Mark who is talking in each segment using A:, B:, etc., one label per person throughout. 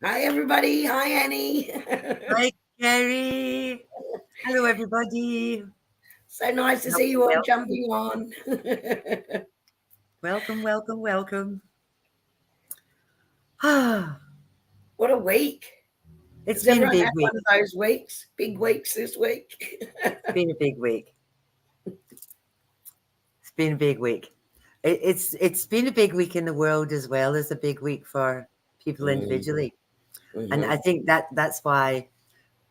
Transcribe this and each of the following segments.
A: Hi, everybody. Hi, Annie.
B: Hi, Kerrie. Hello, everybody.
A: So nice to see you all jumping on.
B: Welcome, welcome, welcome.
A: What a week.
B: It's been a big week.
A: One of those weeks, big weeks this week.
B: It's been a big week. It's been a big week. It's been a big week in the world as well as a big week for people individually. Mm-hmm. And I think that's why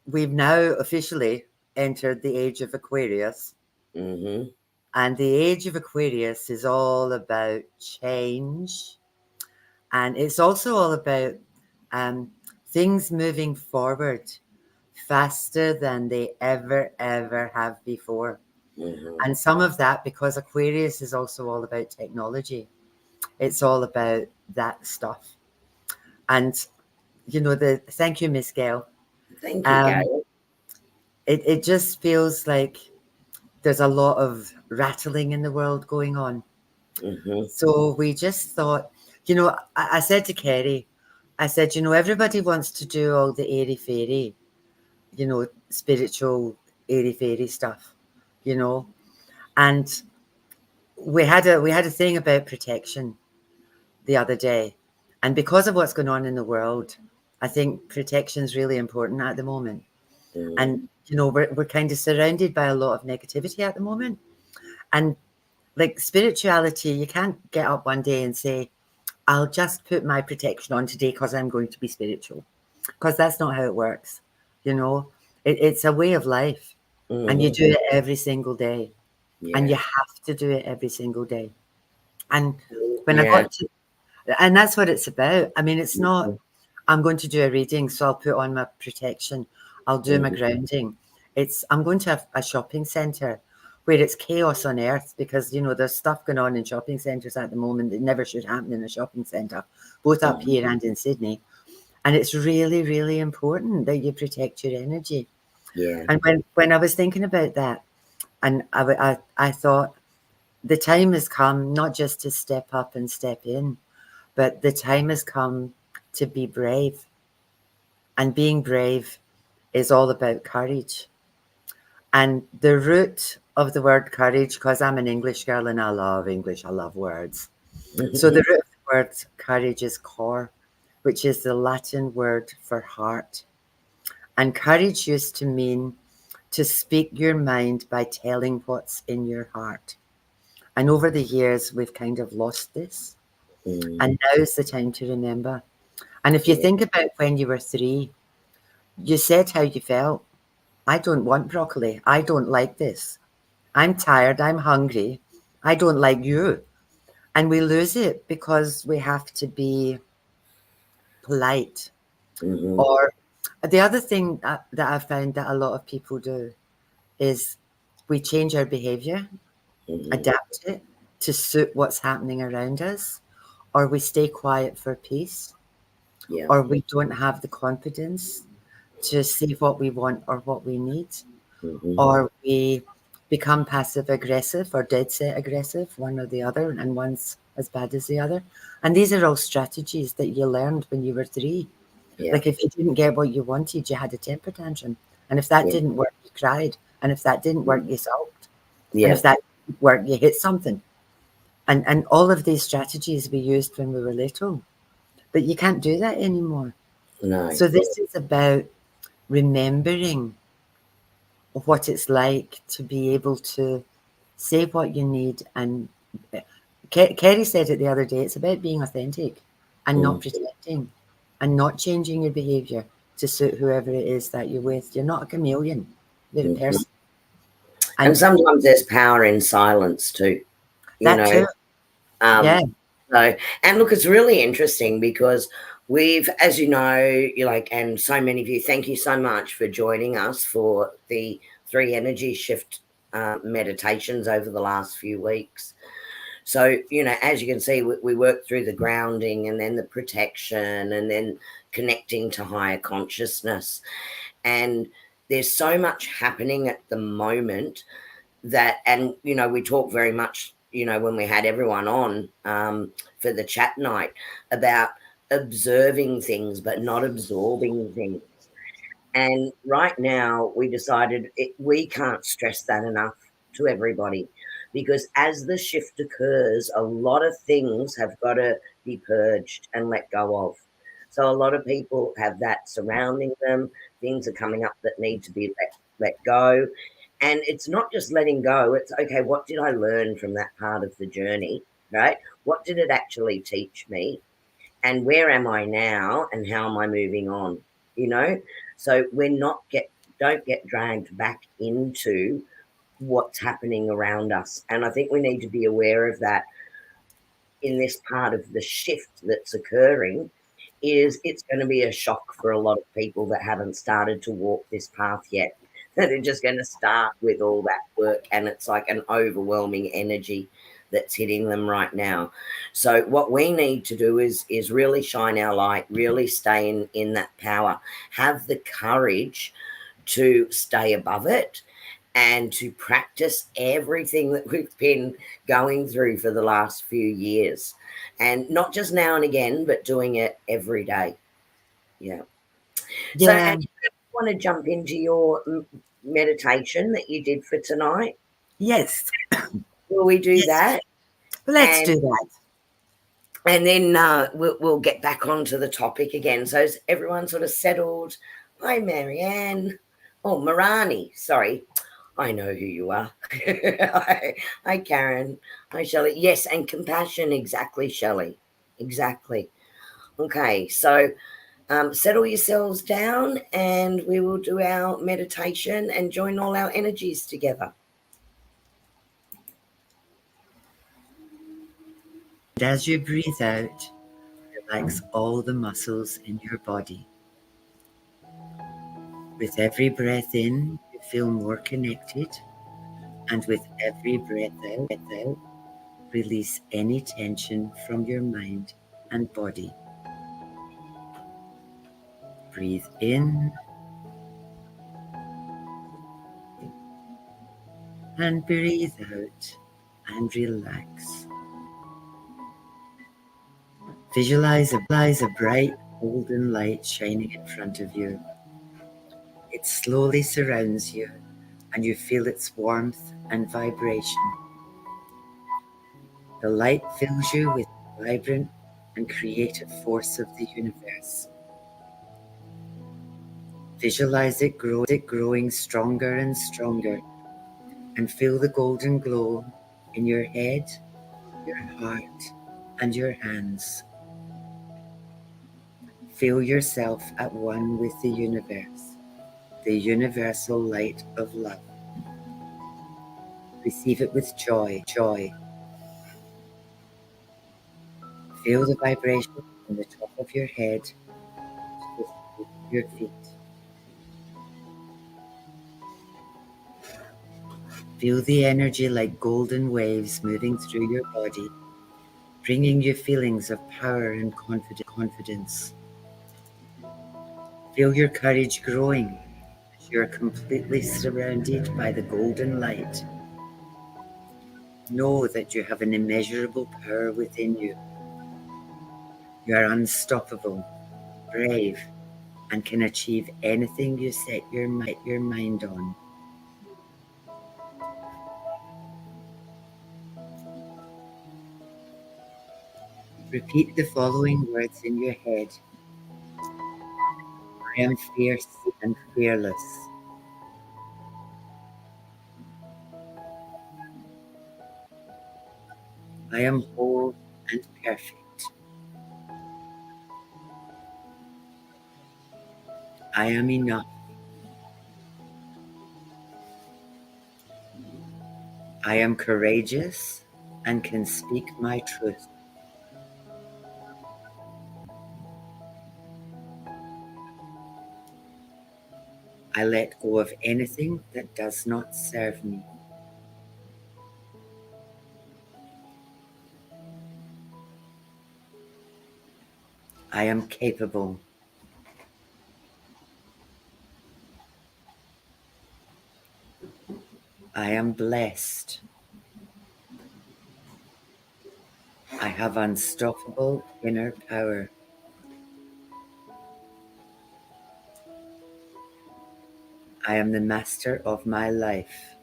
B: we've now officially entered the age of Aquarius.
A: Mm-hmm.
B: And the age of Aquarius is all about change. And it's also all about things moving forward faster than they ever have before. Mm-hmm. And some of that because Aquarius is also all about technology. It's all about that stuff. And, thank you, Miss Gail.
A: Thank you, Gail.
B: It just feels like there's a lot of rattling in the world going on. Mm-hmm. So we just thought, I said to Kerrie, I said, everybody wants to do all the airy-fairy, spiritual airy-fairy stuff, And we had a thing about protection the other day. And because of what's going on in the world, I think protection is really important at the moment. Mm. And, we're kind of surrounded by a lot of negativity at the moment. And like spirituality, you can't get up one day and say, I'll just put my protection on today because I'm going to be spiritual. Because that's not how it works. It's a way of life. Mm-hmm. And you do it every single day. Yeah. And you have to do it every single day. And when I got to, and that's what it's about. I mean, it's not, I'm going to do a reading, so I'll put on my protection. I'll do my grounding. I'm going to a shopping centre where it's chaos on earth, because, you know, there's stuff going on in shopping centres at the moment that never should happen in a shopping centre, both up here and in Sydney. And it's really, really important that you protect your energy.
A: Yeah.
B: And when I was thinking about that, and I thought the time has come not just to step up and step in, but the time has come to be brave. And being brave is all about courage. And the root of the word courage, because I'm an English girl and I love English, I love words. So the root of the word courage is cor, which is the Latin word for heart. And courage used to mean to speak your mind by telling what's in your heart. And over the years, we've kind of lost this. And now is the time to remember. And if you think about when you were 3, you said how you felt. I don't want broccoli. I don't like this. I'm tired. I'm hungry. I don't like you. And we lose it because we have to be polite. Or the other thing that I've found that a lot of people do is we change our behavior, adapt it to suit what's happening around us, or we stay quiet for peace, or we don't have the confidence to say what we want or what we need, or we become passive aggressive or dead set aggressive, one or the other, and one's as bad as the other. And these are all strategies that you learned when you were 3. Like if you didn't get what you wanted, you had a temper tantrum. And if that didn't work, you cried. And if that didn't work, you sulked. And if that didn't work, you hit something. And all of these strategies we used when we were little. But you can't do that anymore.
A: No.
B: So this is about remembering what it's like to be able to say what you need. And Kerrie said it the other day, it's about being authentic and not pretending and not changing your behavior to suit whoever it is that you're with. You're not a chameleon, you're a person.
A: And sometimes there's power in silence too, you know.
B: Too. Yeah.
A: So, and look, it's really interesting because we've, as you know, you like, and so many of you, thank you so much for joining us for the 3 energy shift meditations over the last few weeks. So, you know, as you can see, we work through the grounding and then the protection and then connecting to higher consciousness. And there's so much happening at the moment that, and, you know, we talk very much, you know, when we had everyone on for the chat night about observing things, but not absorbing things. And right now we decided we can't stress that enough to everybody, because as the shift occurs, a lot of things have got to be purged and let go of. So a lot of people have that surrounding them. Things are coming up that need to be let go. And it's not just letting go. It's, okay, what did I learn from that part of the journey, right? What did it actually teach me? And where am I now? And how am I moving on? You know? So don't get dragged back into what's happening around us. And I think we need to be aware of that in this part of the shift that's occurring. It's going to be a shock for a lot of people that haven't started to walk this path yet. That are just going to start with all that work, and it's like an overwhelming energy that's hitting them right now. So what we need to do is really shine our light, really stay in that power, have the courage to stay above it, and to practice everything that we've been going through for the last few years. And not just now and again, but doing it every day. Yeah. So,
B: Yeah.
A: and you want to jump into your meditation that you did for tonight?
B: Yes.
A: Will we do
B: Yes.
A: that?
B: Let's do that.
A: And then we'll get back onto the topic again. So is everyone sort of settled? Hi, Marianne. Oh, Marani. Sorry. I know who you are. Hi, Karen. Hi, Shelley. Yes, and compassion. Exactly, Shelley. Exactly. Okay, so settle yourselves down and we will do our meditation and join all our energies together.
B: And as you breathe out, relax all the muscles in your body. With every breath in, you feel more connected And with every breath out, release any tension from your mind and body. Breathe in and breathe out and relax. Visualize a bright golden light shining in front of you. It slowly surrounds you and you feel its warmth and vibration. The light fills you with the vibrant and creative force of the universe. Visualize it growing stronger and stronger, and feel the golden glow in your head, your heart, and your hands. Feel yourself at one with the universe, the universal light of love. Receive it with joy. Feel the vibration from the top of your head to the soles of your feet. Feel the energy like golden waves moving through your body, bringing you feelings of power and confidence. Feel your courage growing as you're completely surrounded by the golden light. Know that you have an immeasurable power within you. You are unstoppable, brave, and can achieve anything you set your mind on. Repeat the following words in your head. I am fierce and fearless. I am whole and perfect. I am enough. I am courageous and can speak my truth. I let go of anything that does not serve me. I am capable. I am blessed. I have unstoppable inner power. I am the master of my life.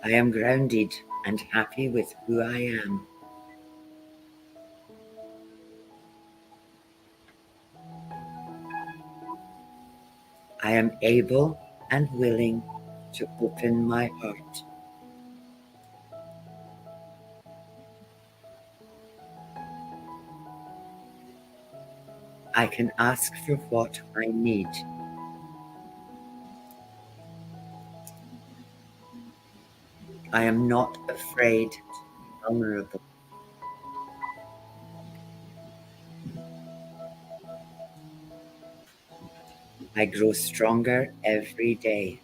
B: I am grounded and happy with who I am. I am able and willing to open my heart. I can ask for what I need. I am not afraid to be vulnerable. I grow stronger every day.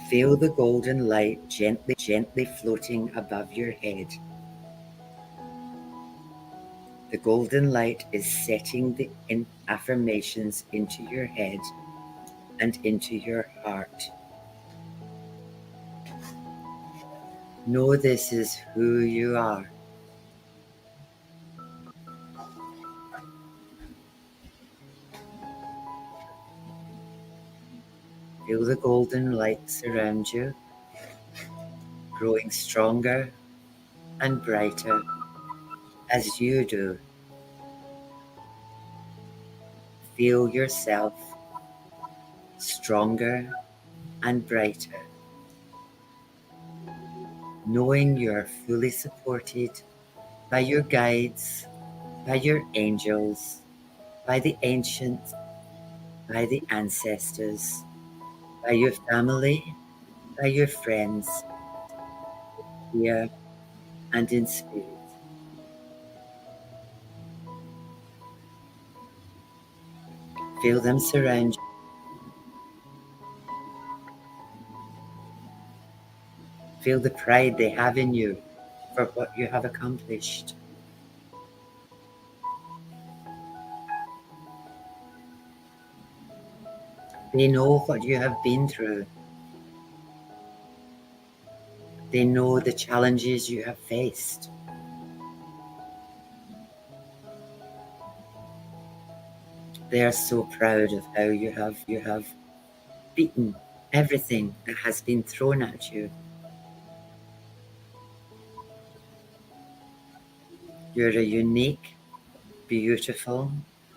B: Feel the golden light gently floating above your head. The golden light is setting the affirmations into your head and into your heart. Know this is who you are. Feel the golden light surround you, growing stronger and brighter as you do. Feel yourself stronger and brighter, knowing you are fully supported by your guides, by your angels, by the ancients, by the ancestors, by your family, by your friends, here and in spirit. Feel them surround you. Feel the pride they have in you for what you have accomplished. They know what you have been through. They know the challenges you have faced. They are so proud of how you have beaten everything that has been thrown at you. You're a unique, beautiful,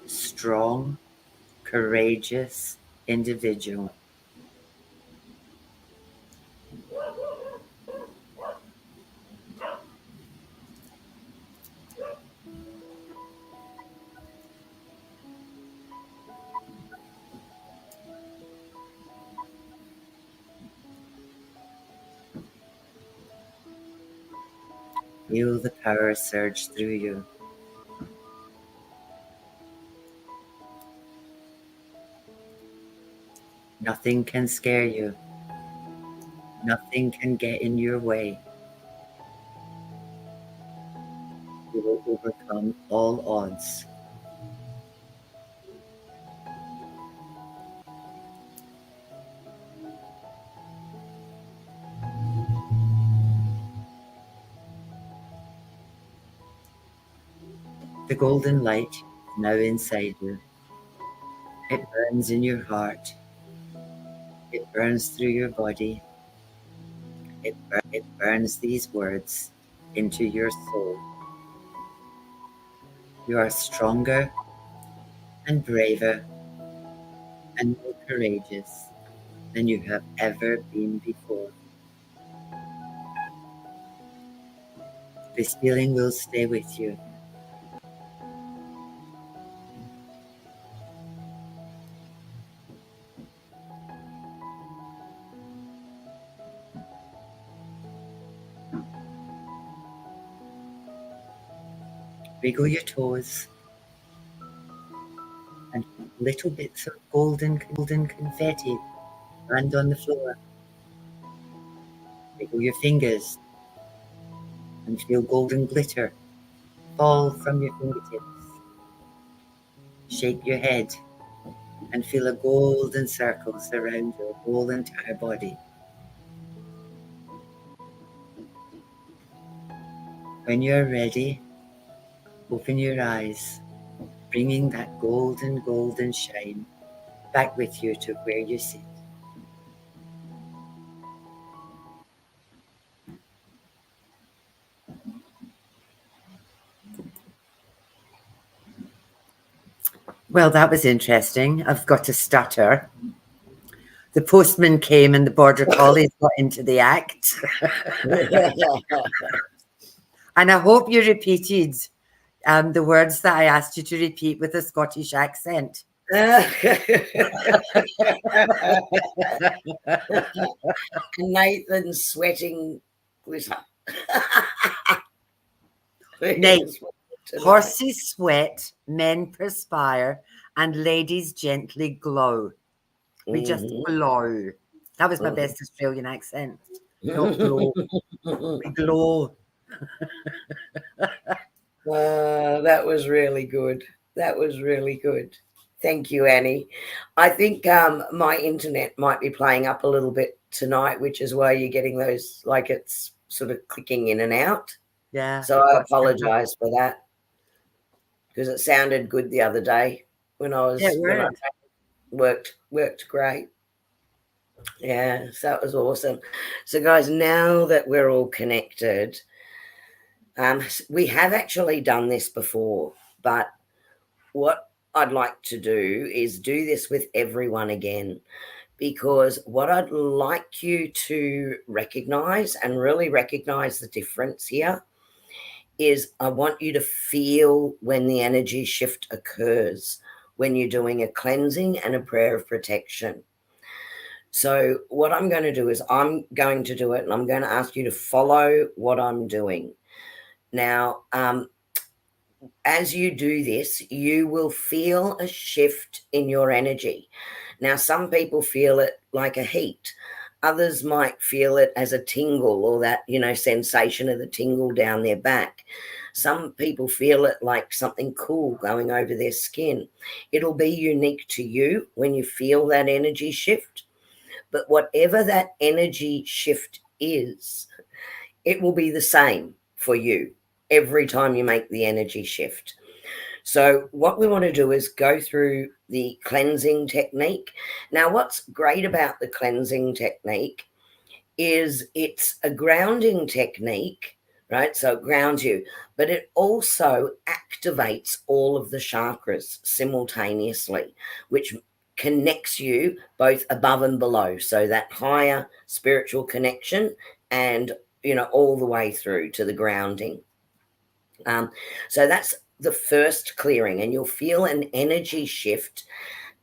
B: strong, courageous individual. Feel the power surge through you. Nothing can scare you. Nothing can get in your way. You will overcome all odds. The golden light is now inside you. It burns in your heart. It burns through your body. It burns these words into your soul. You are stronger and braver and more courageous than you have ever been before. This feeling will stay with you. Wiggle your toes and little bits of golden confetti land on the floor. Wiggle your fingers and feel golden glitter fall from your fingertips. Shake your head and feel a golden circle surround your whole entire body. When you're ready, open your eyes, bringing that golden shine back with you to where you sit. Well, that was interesting. I've got to stutter. The postman came and the border collies got into the act. And I hope you repeated the words that I asked you to repeat with a Scottish accent.
A: Nathan sweating glitter.
B: Horses sweat, men perspire, and ladies gently glow. We just glow. That was my best Australian accent. Not glow. We glow.
A: That was really good. That was really good. Thank you, Annie. I think my internet might be playing up a little bit tonight, which is why you're getting those, like it's sort of clicking in and out.
B: Yeah.
A: So I apologize for that because it sounded good the other day when I worked great. Yeah, so that was awesome. So, guys, now that we're all connected, we have actually done this before, but what I'd like to do is do this with everyone again, because what I'd like you to recognize and really recognize the difference here is I want you to feel when the energy shift occurs when you're doing a cleansing and a prayer of protection. So what I'm going to do is I'm going to do it, and I'm going to ask you to follow what I'm doing. Now, as you do this, you will feel a shift in your energy. Now, some people feel it like a heat. Others might feel it as a tingle, or that, sensation of the tingle down their back. Some people feel it like something cool going over their skin. It'll be unique to you when you feel that energy shift. But whatever that energy shift is, it will be the same for you every time you make the energy shift. So what we want to do is go through the cleansing technique. Now, what's great about the cleansing technique is it's a grounding technique, right? So it grounds you, but it also activates all of the chakras simultaneously, which connects you both above and below. So that higher spiritual connection, and, all the way through to the grounding. So that's the first clearing, and you'll feel an energy shift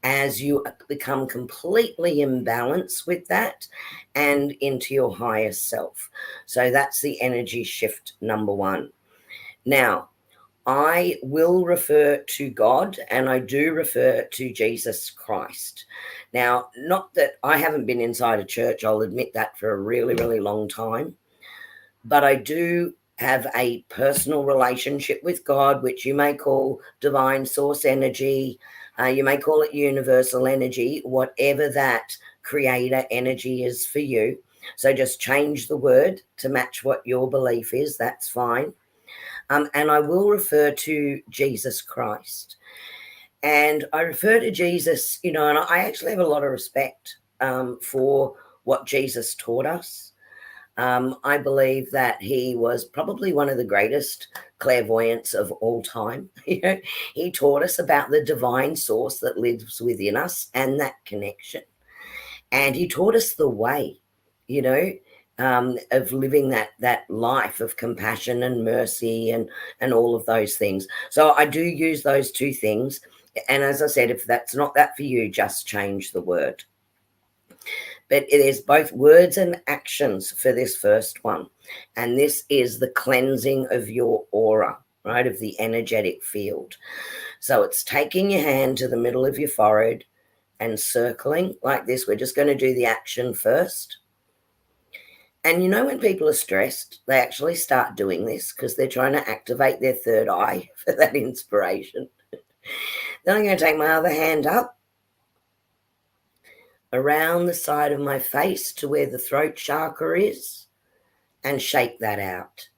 A: as you become completely in balance with that and into your higher self. So that's the energy shift number one. Now, I will refer to God, and I do refer to Jesus Christ. Now, not that I haven't been inside a church, I'll admit that, for a really, really long time, but I do have a personal relationship with God, which you may call divine source energy. You may call it universal energy, whatever that creator energy is for you. So just change the word to match what your belief is. That's fine. And I will refer to Jesus Christ. And I refer to Jesus, and I actually have a lot of respect for what Jesus taught us. I believe that he was probably one of the greatest clairvoyants of all time. He taught us about the divine source that lives within us and that connection. And he taught us the way, of living that life of compassion and mercy and all of those things. So I do use those two things. And as I said, if that's not that for you, just change the word. But it is both words and actions for this first one. And this is the cleansing of your aura, right, of the energetic field. So it's taking your hand to the middle of your forehead and circling like this. We're just going to do the action first. And when people are stressed, they actually start doing this because they're trying to activate their third eye for that inspiration. Then I'm going to take my other hand up around the side of my face to where the throat chakra is and shake that out.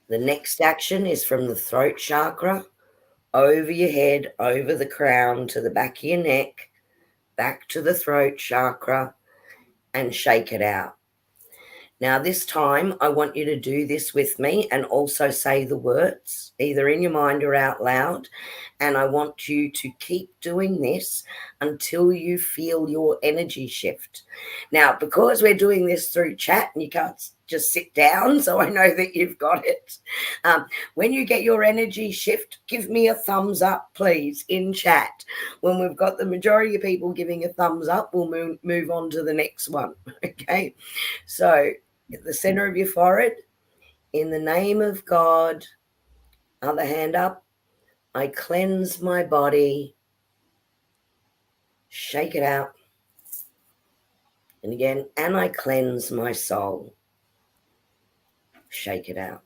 A: The next action is from the throat chakra over your head, over the crown to the back of your neck, back to the throat chakra, and shake it out. Now, this time, I want you to do this with me and also say the words, either in your mind or out loud. And I want you to keep doing this until you feel your energy shift. Now, because we're doing this through chat and you can't just sit down, so I know that you've got it. When you get your energy shift, give me a thumbs up, please, in chat. When we've got the majority of people giving a thumbs up, we'll move on to the next one, okay? So, at the center of your forehead, in the name of God, other hand up, I cleanse my body, shake it out, and again, and I cleanse my soul, shake it out.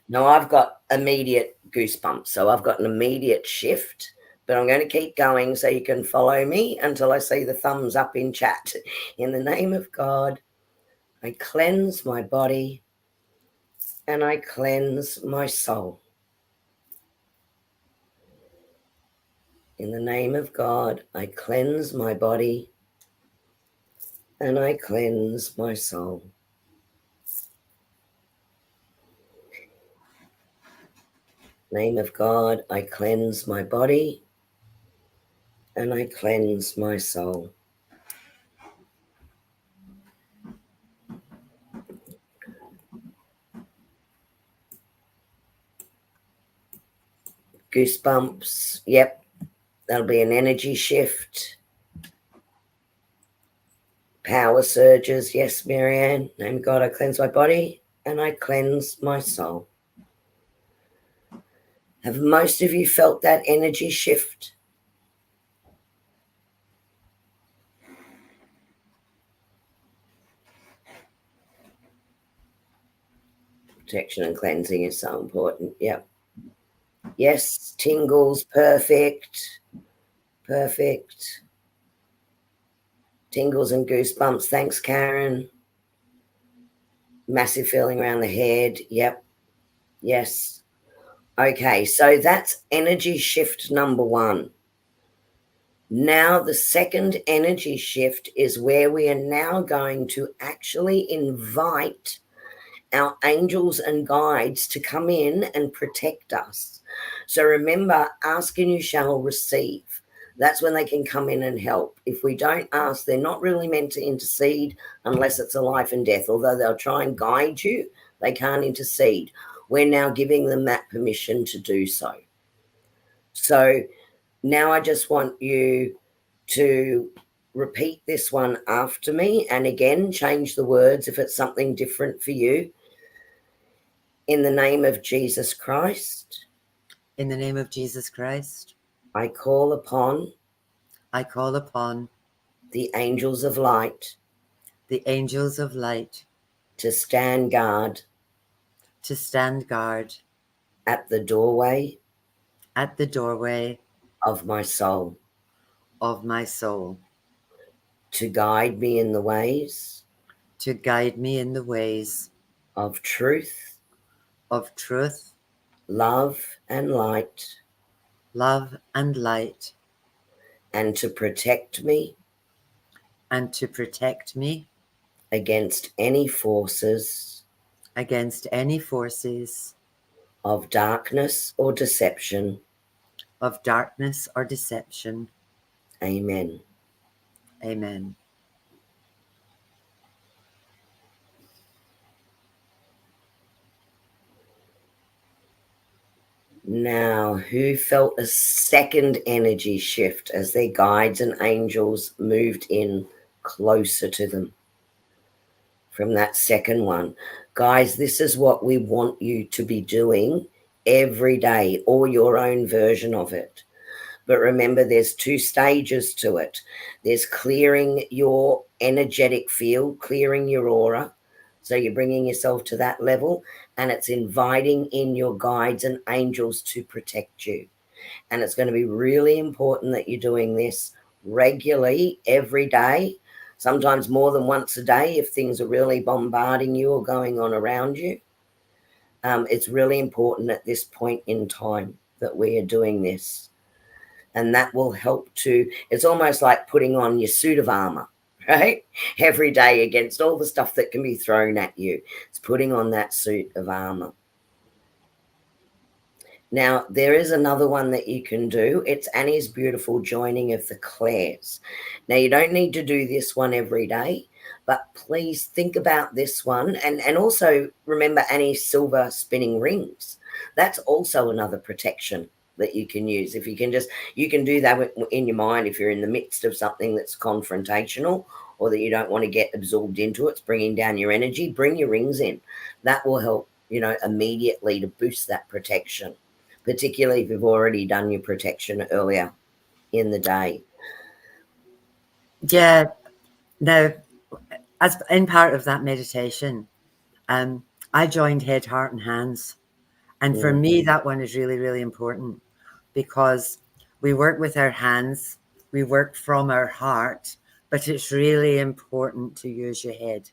A: Now I've got immediate goosebumps, so I've got an immediate shift, but I'm going to keep going so you can follow me until I see the thumbs up in chat. In the name of God, I cleanse my body and I cleanse my soul. In the name of God, I cleanse my body and I cleanse my soul. Name of God, I cleanse my body and I cleanse my soul. Goosebumps, yep, that'll be an energy shift. Power surges. Yes, Marianne. Name of God, I cleanse my body and I cleanse my soul. Have most of you felt that energy shift? Protection and cleansing is so important. Yep. Yes, tingles. Perfect. Perfect. Tingles and goosebumps. Thanks, Karen. Massive feeling around the head. Yep. Yes. Okay, so that's energy shift number 1. Now, the second energy shift is where we are now going to actually invite our angels and guides to come in and protect us. So remember, ask and you shall receive. That's when they can come in and help. If we don't ask, they're not really meant to intercede unless it's a life and death. Although they'll try and guide you, they can't intercede. We're now giving them that permission to do so. So now I just want you to repeat this one after me. And again, change the words if it's something different for you. In the name of Jesus Christ,
B: In the name of Jesus Christ,
A: I call upon
B: I call upon
A: the angels of light
B: the angels of light
A: to stand guard
B: to stand guard
A: at the doorway
B: at the doorway
A: of my soul,
B: of my soul,
A: to guide me in the ways
B: to guide me in the ways
A: of truth,
B: of truth,
A: love, and light,
B: love, and light,
A: and to protect me
B: and to protect me
A: against any forces
B: against any forces
A: of darkness or deception.
B: of darkness or deception.
A: Amen.
B: Amen.
A: Now, who felt a second energy shift as their guides and angels moved in closer to them from that second one? Guys, this is what we want you to be doing every day, or your own version of it. But remember, there's 2 stages to it. There's clearing your energetic field, clearing your aura. So you're bringing yourself to that level, and it's inviting in your guides and angels to protect you. And it's going to be really important that you're doing this regularly every day, sometimes more than once a day if things are really bombarding you or going on around you. It's really important at this point in time that we are doing this. And that will help to, it's almost like putting on your suit of armor, right? Every day against all the stuff that can be thrown at you. It's putting on that suit of armor. Now, there is another one that you can do. It's Annie's beautiful joining of the clairs. Now, you don't need to do this one every day, but please think about this one. And also remember Annie's silver spinning rings. That's also another protection that you can use. If you can just, you can do that in your mind if you're in the midst of something that's confrontational or that you don't want to get absorbed into it, it's bringing down your energy, bring your rings in. That will help, immediately to boost that protection, particularly if you've already done your protection earlier in the day.
B: Yeah. Now, as in part of that meditation, I joined head, heart, and hands. And for me, that one is really, really important because we work with our hands, we work from our heart, but it's really important to use your head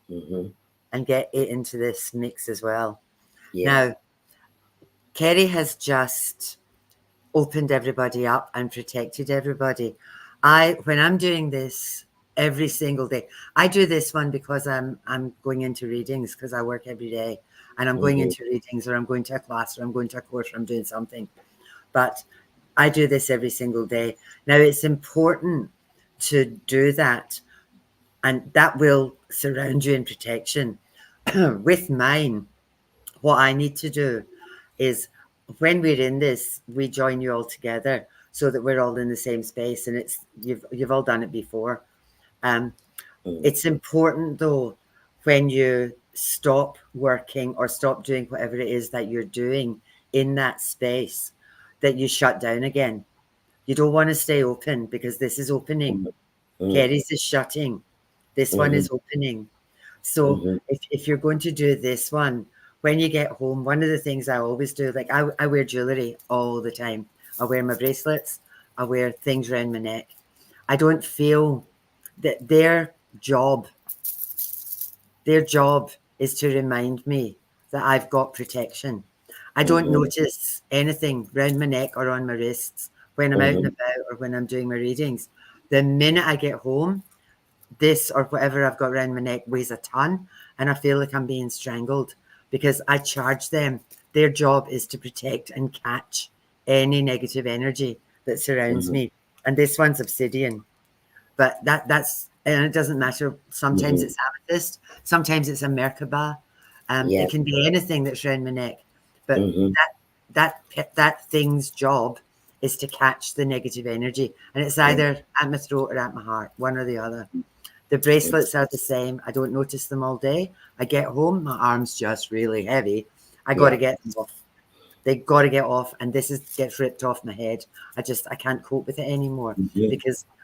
B: and get it into this mix as well.
A: Yeah.
B: Now, Kerrie has just opened everybody up and protected everybody. When I'm doing this every single day, I do this one because I'm going into readings because I work every day and I'm going into readings or I'm going to a class or I'm going to a course or I'm doing something. But I do this every single day. Now it's important to do that, and that will surround you in protection. With mine, what I need to do is when we're in this, we join you all together so that we're all in the same space, and you've all done it before. It's important, though, when you stop working or stop doing whatever it is that you're doing in that space, that you shut down again. You don't want to stay open because this is opening. Kerrie's is shutting. This one is opening. So if you're going to do this one, when you get home, one of the things I always do, like I wear jewelry all the time. I wear my bracelets. I wear things around my neck. I don't feel that job their job is to remind me that I've got protection. I don't notice anything round my neck or on my wrists when I'm out and about or when I'm doing my readings. The minute I get home, this or whatever I've got around my neck weighs a ton, and I feel like I'm being strangled because I charge them. Their job is to protect and catch any negative energy that surrounds me. And this one's obsidian. But that's and it doesn't matter. Sometimes it's amethyst, sometimes it's a Merkaba. It can be anything that's around my neck. But that thing's job is to catch the negative energy, and it's either at my throat or at my heart, one or the other. The bracelets are the same. I don't notice them all day. I get home, my arm's just really heavy. I got to get them off. They got to get off, and gets ripped off my head. I can't cope with it anymore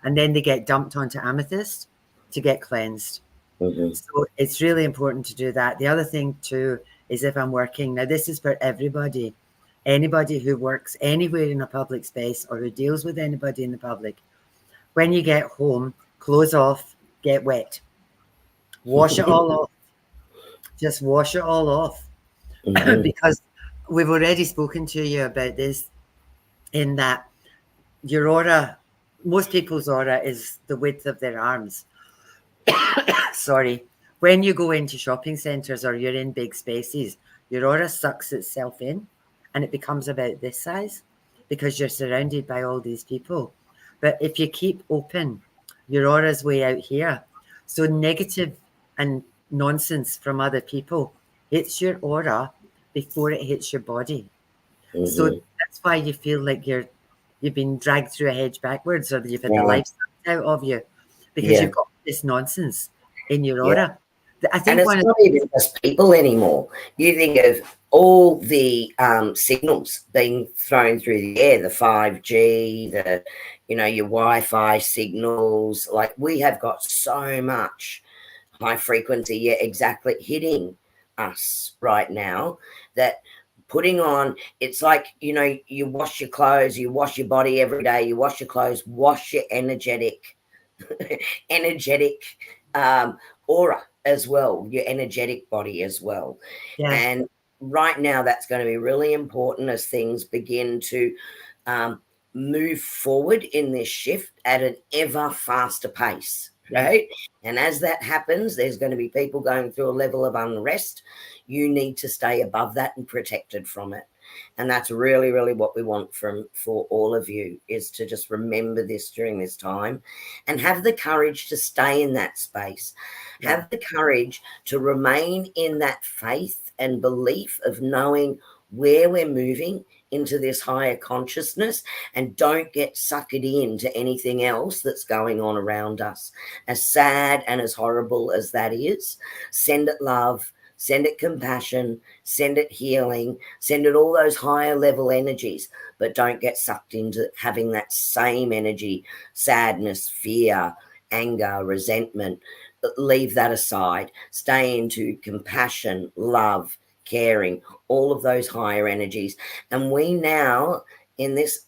B: and then they get dumped onto amethyst to get cleansed. So it's really important to do that. The other thing too is if I'm working, now this is for everybody, anybody who works anywhere in a public space or who deals with anybody in the public, when you get home, clothes off, get wet, wash it all off, just wash it all off. Because we've already spoken to you about this, in that your aura, most people's aura is the width of their arms. Sorry. When you go into shopping centres or you're in big spaces, your aura sucks itself in and it becomes about this size because you're surrounded by all these people. But if you keep open, your aura's way out here. So negative and nonsense from other people hits your aura before it hits your body. So that's why you feel like you've been dragged through a hedge backwards, or you've had the life sucked out of you because you've got this nonsense in your aura. I think
A: and it's not even just people anymore. You think of all the signals being thrown through the air, the 5G, your Wi-Fi signals. Like, we have got so much high frequency, exactly, hitting us right now that putting on, it's like, you wash your clothes, you wash your body every day, you wash your clothes, wash your energetic aura as well, your energetic body as well. And right now that's going to be really important as things begin to move forward in this shift at an ever faster pace, right? And as that happens, there's going to be people going through a level of unrest. You need to stay above that and protected from it. And that's really, really what we want for all of you, is to just remember this during this time and have the courage to stay in that space. Have the courage to remain in that faith and belief of knowing where we're moving into this higher consciousness, and don't get sucked into anything else that's going on around us. As sad and as horrible as that is, send it love, send it compassion, send it healing, send it all those higher level energies, but don't get sucked into having that same energy, sadness, fear, anger, resentment. Leave that aside. Stay into compassion, love, caring, all of those higher energies. And we now, in this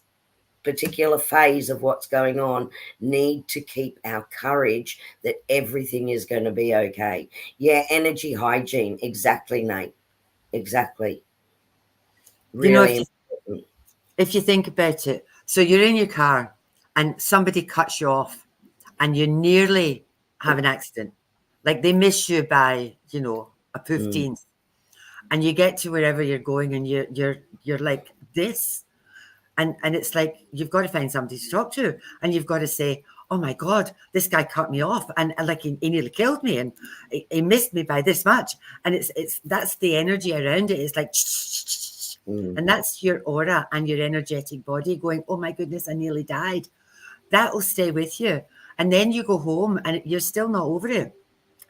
A: particular phase of what's going on, need to keep our courage that everything is going to be okay. Energy hygiene. Exactly, Nate. Exactly. Really important.
B: If you think about it, so you're in your car and somebody cuts you off and you nearly have an accident. Like, they miss you by, a 15th. And you get to wherever you're going and you're like this. And it's like, you've got to find somebody to talk to, and you've got to say, oh my God, this guy cut me off, and like he nearly killed me, and he missed me by this much. And that's the energy around it. It's like, and that's your aura and your energetic body going, oh my goodness, I nearly died. That will stay with you. And then you go home and you're still not over it.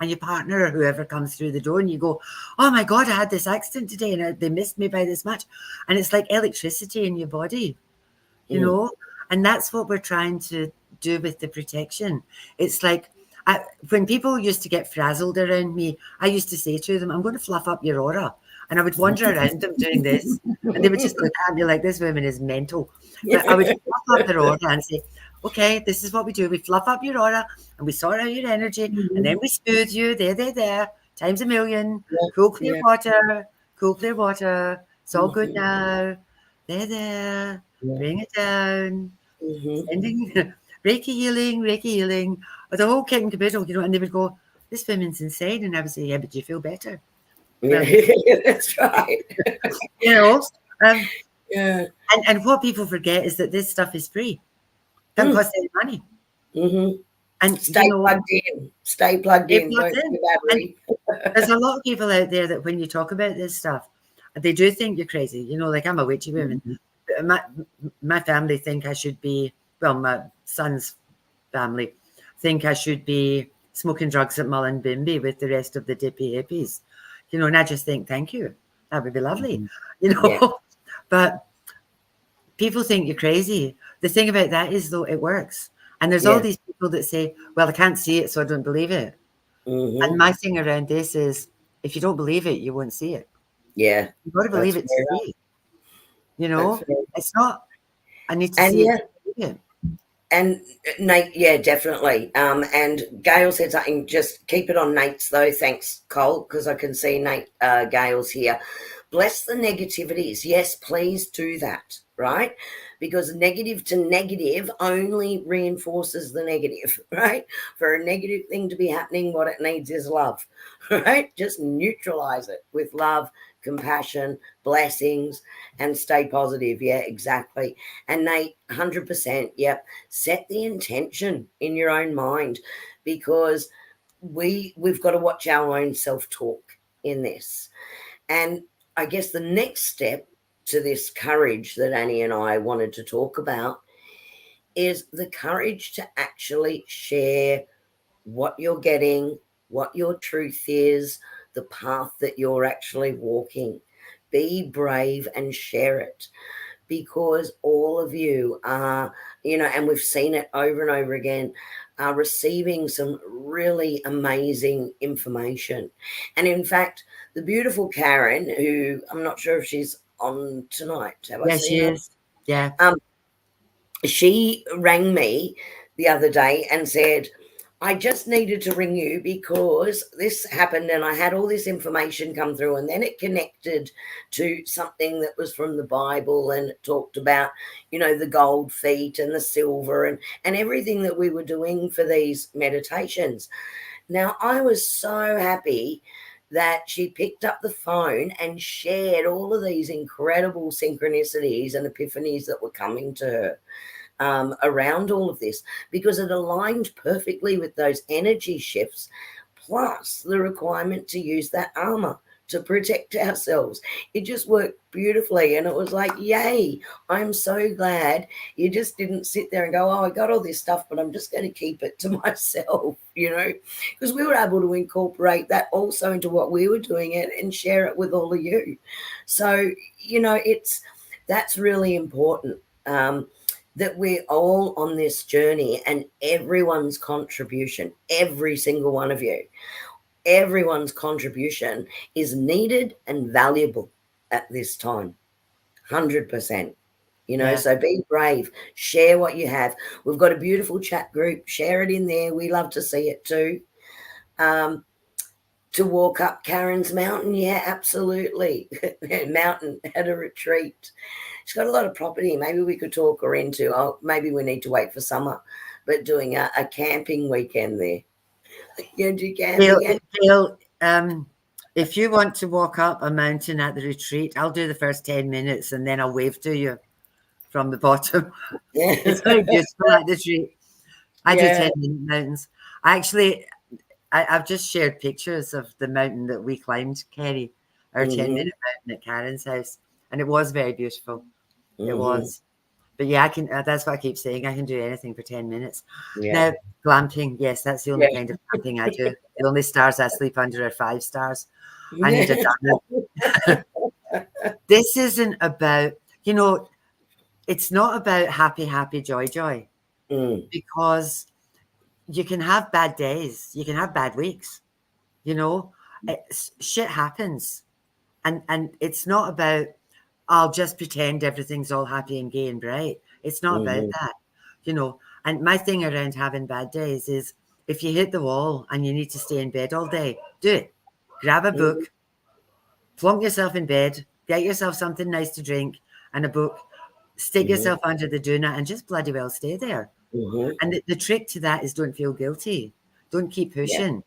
B: And your partner or whoever comes through the door and you go, oh my God, I had this accident today and they missed me by this much. And it's like electricity in your body, you know? And that's what we're trying to do with the protection. It's like, when people used to get frazzled around me, I used to say to them, I'm going to fluff up your aura. And I would wander around them doing this. And they would just look at me like, this woman is mental. But I would fluff up their aura and say, okay, this is what we do. We fluff up your aura and we sort out your energy. And then we smooth you there, times a million. Cool, clear water. Cool, clear water. It's all good now. There. Bring it down. Sending Reiki healing, or the whole kit and caboodle, you know, and they would go, this woman's insane. And I would say, yeah, but do you feel better?
A: Yeah, that's right.
B: You know,
A: yeah.
B: And what people forget is that this stuff is free. Doesn't cost any money. And
A: stay plugged in. Stay plugged in. Don't
B: in.
A: battery.
B: There's a lot of people out there that when you talk about this stuff, they do think you're crazy. You know, like I'm a witchy woman. My family think I should be, well, my son's family think I should be smoking drugs at Mullumbimby with the rest of the dippy hippies. You know, and I just think, thank you. That would be lovely. You know, but people think you're crazy. The thing about that is, though, it works. And there's all these people that say, well, I can't see it, so I don't believe it. And my thing around this is, if you don't believe it, you won't see it.
A: Yeah.
B: You've got to believe it to see it. You know, it's not, I need to see it.
A: And Nate, yeah, definitely. And Gail said something, just keep it on Nate's though. Thanks, Cole, because I can see Nate, Gail's here. Bless the negativities. Yes, please do that, right? Because negative to negative only reinforces the negative, right? For a negative thing to be happening, what it needs is love, right? Just neutralize it with love, compassion, blessings, and stay positive. Yeah, exactly. And Nate, 100%, yep. Set the intention in your own mind, because we've got to watch our own self-talk in this. And I guess the next step to this courage that Annie and I wanted to talk about is the courage to actually share what you're getting, what your truth is, the path that you're actually walking. Be brave and share it, because all of you are, you know, and we've seen it over and over again, are receiving some really amazing information. And in fact, the beautiful Karen, who I'm not sure if she's on tonight. Have I seen her?
B: She is. Yeah.
A: She rang me the other day and said, I just needed to ring you because this happened and I had all this information come through, and then it connected to something that was from the Bible, and it talked about, you know, the gold feet and the silver and everything that we were doing for these meditations. Now, I was so happy that she picked up the phone and shared all of these incredible synchronicities and epiphanies that were coming to her. Around all of this, because it aligned perfectly with those energy shifts, plus the requirement to use that armor to protect ourselves. It just worked beautifully, and it was like, yay, I'm so glad you just didn't sit there and go, oh, I got all this stuff, but I'm just going to keep it to myself, you know, because we were able to incorporate that also into what we were doing and share it with all of you. So, you know, that's really important. That we're all on this journey, and everyone's contribution, every single one of you, everyone's contribution is needed and valuable at this time. 100%. You know, so be brave, share what you have. We've got a beautiful chat group, share it in there. We love to see it too. To walk up Karen's mountain, yeah, absolutely. Mountain at a retreat. She's got a lot of property. Maybe we could talk her into, oh, maybe we need to wait for summer, but doing a camping weekend there. You do camping.
B: Gail, if you want to walk up a mountain at the retreat, I'll do the first 10 minutes and then I'll wave to you from the bottom.
A: Yeah.
B: It's very beautiful at the retreat. I do 10-minute mountains. I've just shared pictures of the mountain that we climbed, Kerrie, our 10-minute mountain at Karen's house. And it was very beautiful. It was. But yeah, I can. That's what I keep saying. I can do anything for 10 minutes.
A: Yeah.
B: Now, glamping. Yes, that's the only kind of glamping I do. The only stars I sleep under are 5 stars. I need a diamond. This isn't about, it's not about happy, happy, joy, joy.
A: Mm.
B: Because you can have bad days, you can have bad weeks. You know, shit happens, and it's not about I'll just pretend everything's all happy and gay and bright. It's not about
A: Mhm.
B: that. And my thing around having bad days is if you hit the wall and you need to stay in bed all day, do it. Grab a book,
A: Mhm.
B: plonk yourself in bed, get yourself something nice to drink and a book, stick
A: Mhm.
B: yourself under the doona and just bloody well stay there.
A: Mhm.
B: And the trick to that is don't feel guilty. Don't keep
A: Yeah.
B: pushing.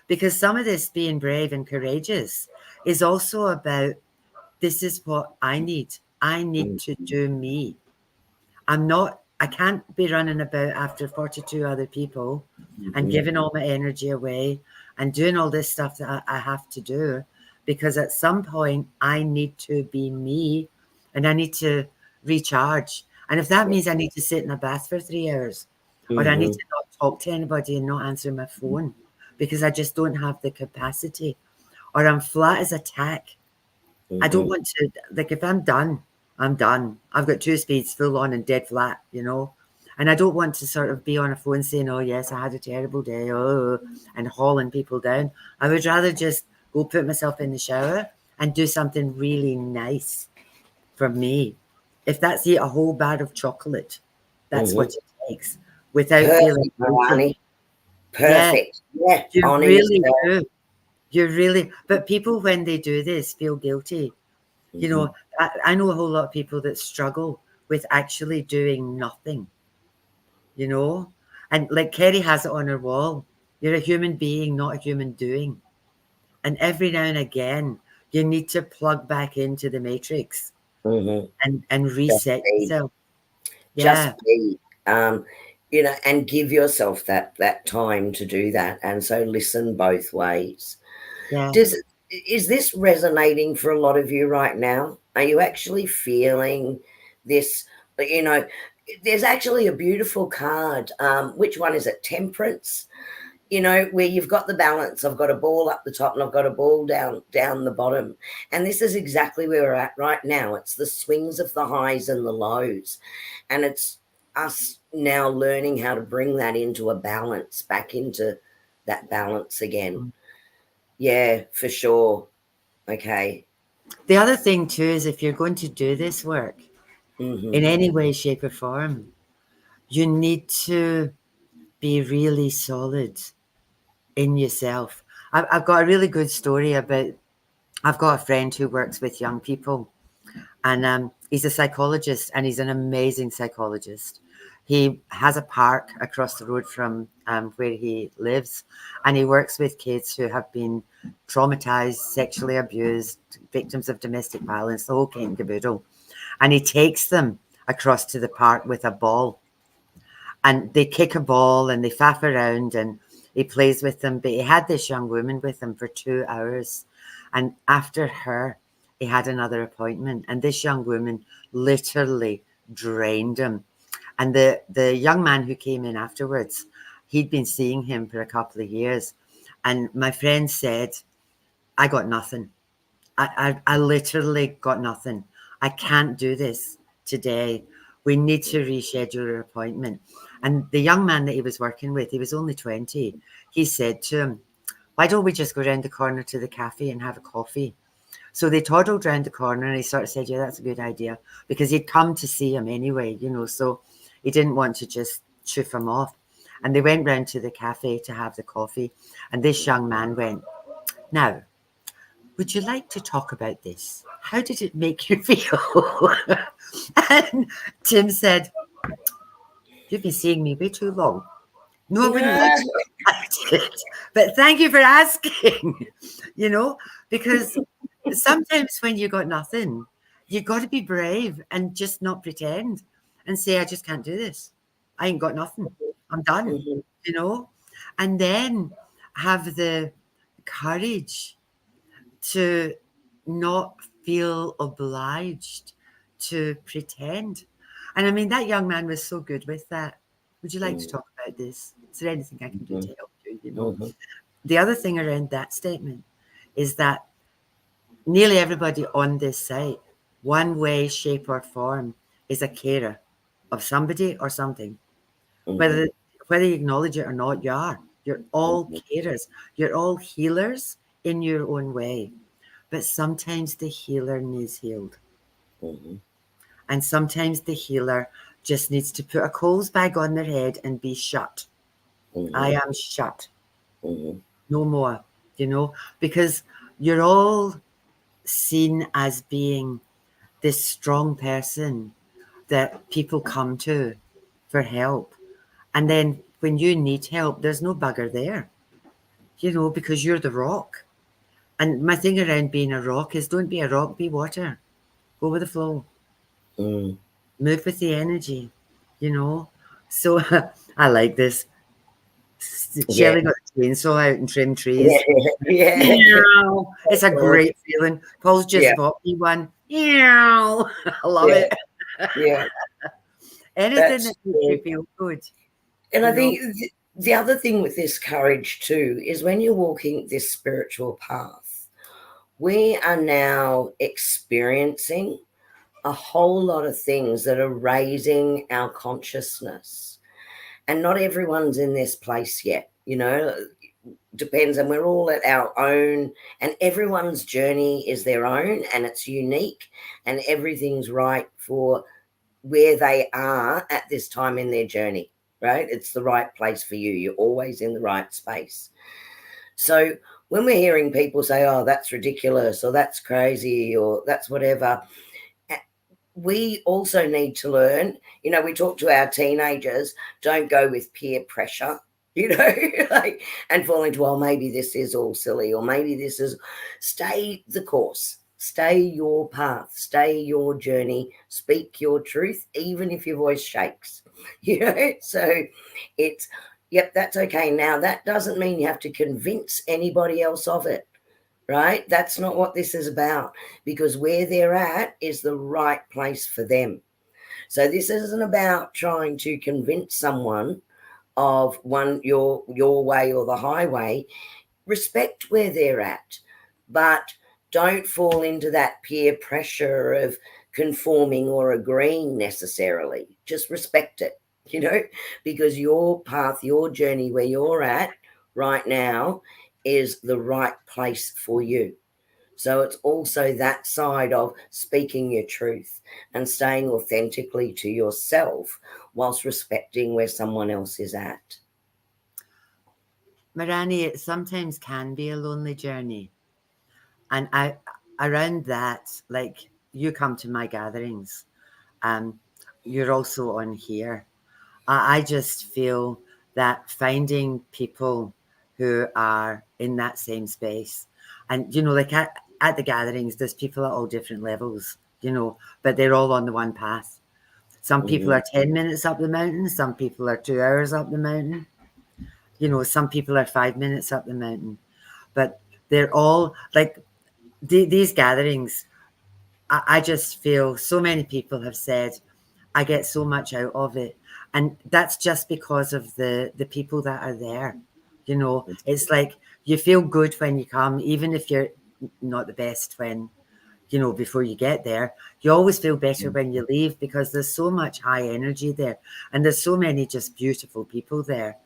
B: Because some of this being brave and courageous is also about this is what I need. I need to
A: Mhm.
B: do me. I can't be running about after 42 other people and
A: Mhm.
B: giving all my energy away and doing all this stuff that I have to do because at some point I need to be me and I need to recharge. And if that means I need to sit in a bath for 3 hours or I need
A: Mhm.
B: to not talk to anybody and not answer my phone because I just don't have the capacity or I'm flat as a tack. I don't
A: Mhm.
B: want to, like, if I'm done, I'm done. I've got 2 speeds full on and dead flat. And I don't want to sort of be on a phone saying, oh, yes, I had a terrible day, and hauling people down. I would rather just go put myself in the shower and do something really nice for me. If that's eat a whole bar of chocolate, that's what
A: Mhm.
B: it takes without feeling
A: Perfect,
B: guilty.
A: Milani.
B: Yeah,
A: Perfect. Yeah.
B: you
A: Honor
B: really
A: yourself.
B: do. But people, when they do this, feel guilty. You
A: Mhm.
B: know, I know a whole lot of people that struggle with actually doing nothing, you know? And like Kerrie has it on her wall, you're a human being, not a human doing. And every now and again, you need to plug back into the matrix
A: Mhm.
B: and
A: Just
B: reset
A: be.
B: yourself. Yeah,
A: Just be. And give yourself that time to do that. And so listen both ways.
B: yeah.
A: Does is this resonating for a lot of you right now? Are you actually feeling this? You know, there's actually a beautiful card. Which one is it? Temperance. Where you've got the balance. I've got a ball up the top and I've got a ball down the bottom. And this is exactly where we're at right now. It's the swings of the highs and the lows. And it's us now learning how to bring that into a balance, back into that balance again. Yeah, for sure. Okay.
B: The other thing too is if you're going to do this work in
A: Mhm.
B: any way, shape, or form, you need to be really solid in yourself. I've got a really good story about. I've got a friend who works with young people, and he's a psychologist, and he's an amazing psychologist. He has a park across the road from where he lives, and he works with kids who have been traumatized, sexually abused, victims of domestic violence, the whole kit and caboodle. And he takes them across to the park with a ball, and they kick a ball and they faff around and he plays with them. But he had this young woman with him for 2 hours. And after her, he had another appointment. And this young woman literally drained him. And the young man who came in afterwards, he'd been seeing him for a couple of years. And my friend said, I got nothing. I literally got nothing. I can't do this today. We need to reschedule your appointment. And the young man that he was working with, he was only 20. He said to him, why don't we just go round the corner to the cafe and have a coffee? So they toddled round the corner and he sort of said, yeah, that's a good idea. Because he'd come to see him anyway, so he didn't want to just chuff him off. And they went round to the cafe to have the coffee. And this young man went, now, would you like to talk about this? How did it make you feel? And Tim said, you've been seeing me way too long. No, I wouldn't like
A: Yeah.
B: to talk about it. But thank you for asking, you know, because sometimes when you got nothing, you got to be brave and just not pretend and say, I just can't do this. I ain't got nothing. I'm done,
A: Mhm.
B: you know, and then have the courage to not feel obliged to pretend. And I mean, that young man was so good with that. Would you like to talk about this? Is there anything I can do to help you? You know, the other thing around that statement is that nearly everybody on this site, one way, shape, or form, is a carer of somebody or something. Whether you acknowledge it or not, you are. You're all carers. You're all healers in your own way. But sometimes the healer needs healed. And sometimes the healer just needs to put a coals bag on their head and be shut. I am shut. No more, you know, because you're all seen as being this strong person that people come to for help. And then when you need help, there's no bugger there, you know, because you're the rock. And my thing around being a rock is don't be a rock, be water. Go with the flow. Move with the energy, you know. So I like this. Shelley got a chainsaw out and trimmed trees. It's a great feeling. Paul's just bought me one. I love it. Anything that makes you feel good.
A: And I think the other thing with this courage too is when you're walking this spiritual path, we are now experiencing a whole lot of things that are raising our consciousness. And not everyone's in this place yet, you know, depends. And we're all at our own, and everyone's journey is their own and it's unique and everything's right for where they are at this time in their journey, right? It's the right place for you. You're always in the right space. So when we're hearing people say, oh, that's ridiculous or that's crazy or that's whatever, we also need to learn, you know, we talk to our teenagers, don't go with peer pressure, you know, like, and fall into, well, maybe this is all silly or maybe this is, stay the course, stay your path, stay your journey, speak your truth, even if your voice shakes, you know. So it's, yep, that's okay. Now, that doesn't mean you have to convince anybody else of it. Right? That's not what this is about, because where they're at is the right place for them. So this isn't about trying to convince someone of your way or the highway. Respect where they're at, but don't fall into that peer pressure of conforming or agreeing necessarily. Just respect it, you know, because your path, your journey, where you're at right now is the right place for you. So it's also that side of speaking your truth and staying authentically to yourself whilst respecting where someone else is at.
B: Marani, it sometimes can be a lonely journey. And around that, like, you come to my gatherings, you're also on here. I just feel that finding people who are in that same space, and, you know, like at the gatherings, there's people at all different levels, you know, but they're all on the one path. Some people are 10 minutes up the mountain. Some people are 2 hours up the mountain. You know, some people are 5 minutes up the mountain. But they're all like these gatherings. I just feel so many people have said, I get so much out of it. And that's just because of the people that are there. You know, it's like you feel good when you come, even if you're not the best when, you know, before you get there. You always feel better when you leave because there's so much high energy there. And there's so many just beautiful people there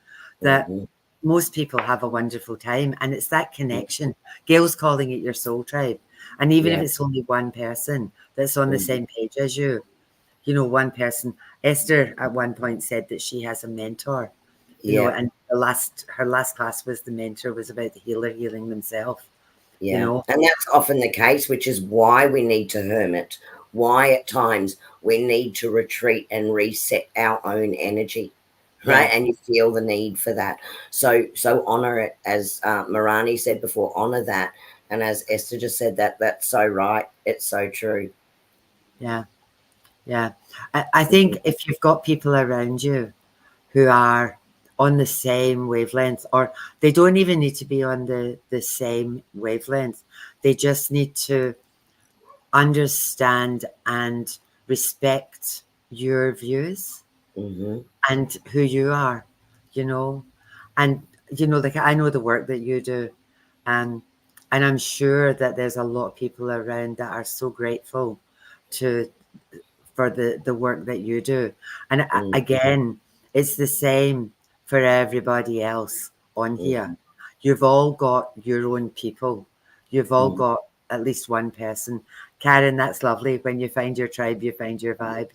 B: that most people have a wonderful time. And it's that connection. Gail's calling it your soul tribe. And even if it's only one person that's on the same page as you know, one person, Esther at one point said that she has a mentor, you know, and her last class was the mentor was about the healer healing themselves.
A: Yeah.
B: You know?
A: And that's often the case, which is why we need to hermit, why at times we need to retreat and reset our own energy. Right. And you feel the need for that. So honor it, as Marani said before, honor that. And as Esther just said, that's so right. It's so true.
B: Yeah. Yeah. I think if you've got people around you who are on the same wavelength, or they don't even need to be on the same wavelength, they just need to understand and respect your views
A: Mm-hmm.
B: and who you are, you know. And, you know, like I know the work that you do. Um, and I'm sure that there's a lot of people around that are so grateful to for the work that you do. And again, it's the same for everybody else on here.
A: Mm-hmm.
B: You've all got your own people. You've all
A: Mm-hmm.
B: got at least one person. Karen, that's lovely. When you find your tribe, you find your vibe.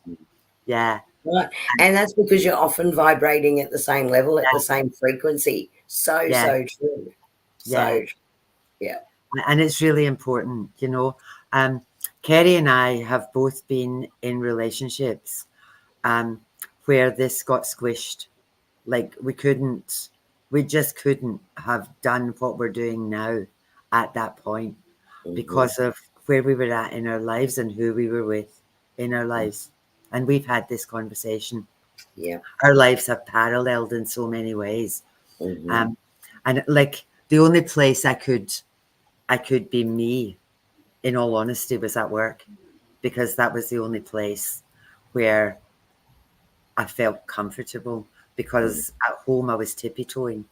B: Yeah.
A: Right. And that's because you're often vibrating at the same level, at the
B: Yeah.
A: same frequency. So,
B: Yeah.
A: so true.
B: Yeah.
A: So, yeah.
B: And it's really important, you know. Um, Kerrie and I have both been in relationships um, where this got squished. Like we just couldn't have done what we're doing now at that point
A: Mm-hmm.
B: because of where we were at in our lives and who we were with in our lives. And we've had this conversation.
A: Yeah.
B: Our lives have paralleled in so many ways.
A: Mm-hmm.
B: Um, and like the only place I could be me, in all honesty, was at work because that was the only place where I felt comfortable because at home I was tippy-toeing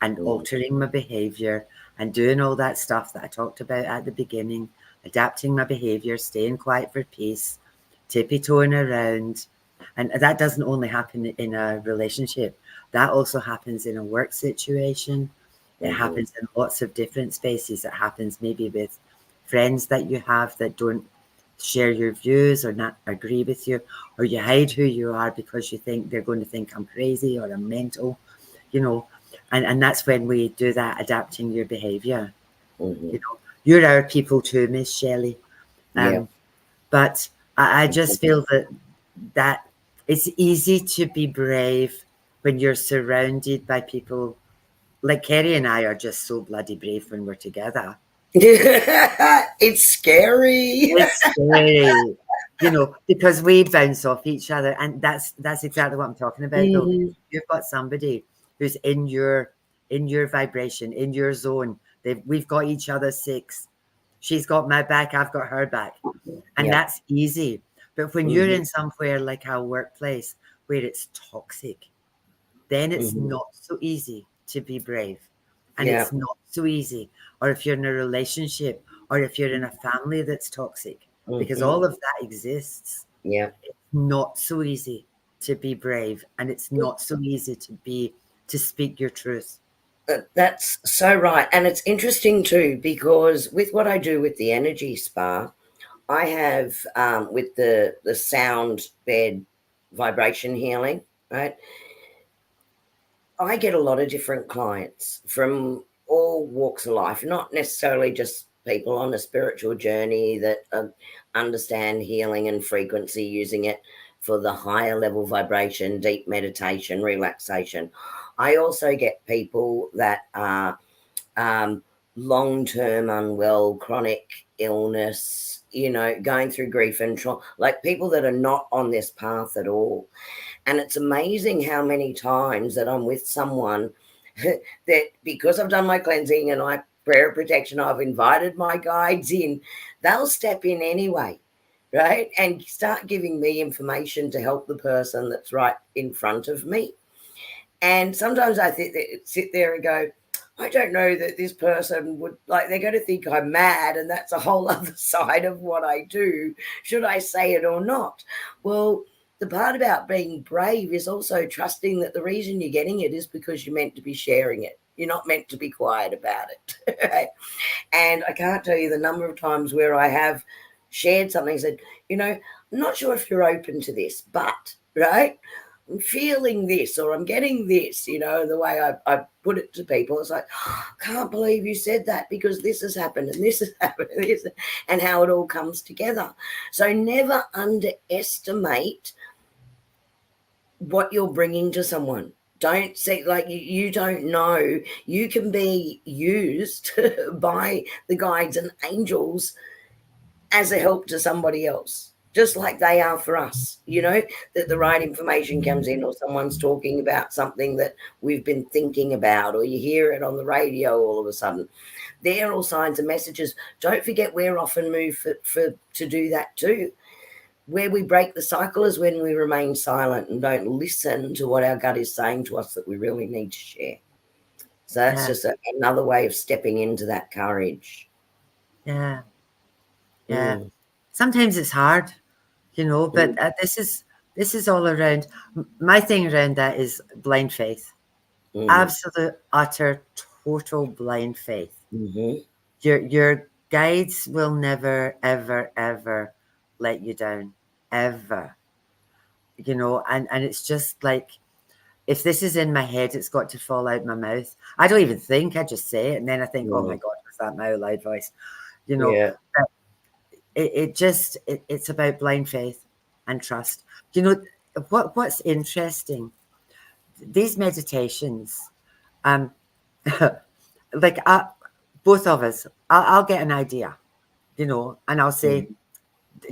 B: and
A: Mm-hmm.
B: altering my behavior and doing all that stuff that I talked about at the beginning, adapting my behavior, staying quiet for peace, tippy-toeing around. And that doesn't only happen in a relationship. That also happens in a work situation. It
A: Mm-hmm.
B: happens in lots of different spaces. It happens maybe with friends that you have that don't share your views or not agree with you, or you hide who you are because you think they're going to think I'm crazy or I'm mental, you know. And that's when we do that adapting your behavior.
A: Mm-hmm.
B: You know, you're our people too, Miss Shelley.
A: Yeah.
B: But I just feel that it's easy to be brave when you're surrounded by people. Like Kerrie and I are just so bloody brave when we're together.
A: It's scary.
B: It's scary, you know, because we bounce off each other, and that's exactly what I'm talking about. Though
A: Mm-hmm.
B: you've got somebody who's in your vibration, in your zone. We've got each other's six. She's got my back, I've got her back, and
A: Yeah.
B: that's easy. But when you're
A: Mm-hmm.
B: in somewhere like our workplace where it's toxic, then it's
A: Mm-hmm.
B: not so easy to be brave. And
A: Yeah.
B: it's not so easy. Or if you're in a relationship or if you're in a family that's toxic, because
A: Mm-hmm.
B: all of that exists,
A: Yeah.
B: not so easy to be brave. And it's not so easy to speak your truth.
A: That's so right. And it's interesting too, because with what I do with the energy spa, I have with the sound bed vibration healing, right? I get a lot of different clients from all walks of life, not necessarily just people on a spiritual journey that understand healing and frequency, using it for the higher level vibration, deep meditation, relaxation. I also get people that are um, long term unwell, chronic illness, you know, going through grief and trauma, like people that are not on this path at all. And it's amazing how many times that I'm with someone that because I've done my cleansing and I prayer of protection, I've invited my guides in, they'll step in anyway, right? And start giving me information to help the person that's right in front of me. And sometimes I sit there and go, I don't know that this person would like, they're going to think I'm mad. And that's a whole other side of what I do. Should I say it or not? Well, the part about being brave is also trusting that the reason you're getting it is because you're meant to be sharing it. You're not meant to be quiet about it. Right? And I can't tell you the number of times where I have shared something, said, you know, I'm not sure if you're open to this, but, right? I'm feeling this or I'm getting this, you know, the way I put it to people. It's like, oh, I can't believe you said that because this has happened and this has happened and this, and how it all comes together. So never underestimate what you're bringing to someone. Don't say, like, you don't know. You can be used by the guides and angels as a help to somebody else, just like they are for us, you know, that the right information comes in, or someone's talking about something that we've been thinking about, or you hear it on the radio all of a sudden. They're all signs and messages. Don't forget we're often moved to do that too. where we break the cycle is when we remain silent and don't listen to what our gut is saying to us that we really need to share. So that's just another way of stepping into that courage.
B: Yeah.
A: Mm.
B: Sometimes it's hard, but this is all around. My thing around that is blind faith. Absolute, utter, total blind faith.
A: Mm-hmm.
B: Your guides will never, ever, ever let you down, ever. And it's just like, if this is in my head, it's got to fall out my mouth. I don't even think, I just say it, and then I think, oh my God, was that my loud voice?
A: Yeah.
B: But it's about blind faith and trust. What's interesting? These meditations, like both of us, I'll get an idea, and I'll say,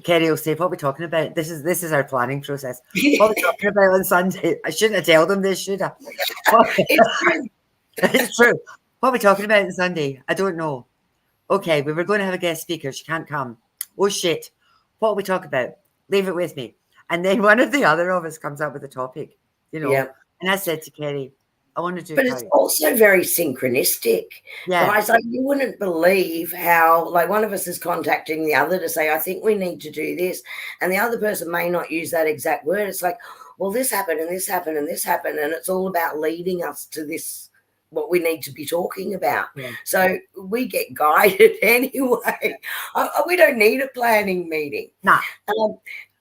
B: Kerrie will say, "What are we talking about?" This is our planning process. What are we talking about on Sunday? I shouldn't have told them this, should I?
A: It's true.
B: It's true. What are we talking about on Sunday? I don't know. Okay, we were going to have a guest speaker. She can't come. Oh shit! What are we talking about? Leave it with me. And then one of the other of us comes up with a topic,
A: Yeah.
B: And I said to Kerrie, I want to do
A: But it's
B: courage.
A: also very synchronistic.
B: Yeah.
A: Guys, like, you wouldn't believe how, like, one of us is contacting the other to say, I think we need to do this. And the other person may not use that exact word. It's like, well, this happened and this happened and this happened. And it's all about leading us to this, what we need to be talking about.
B: Yeah.
A: So we get guided anyway. We don't need a planning meeting.
B: Nah.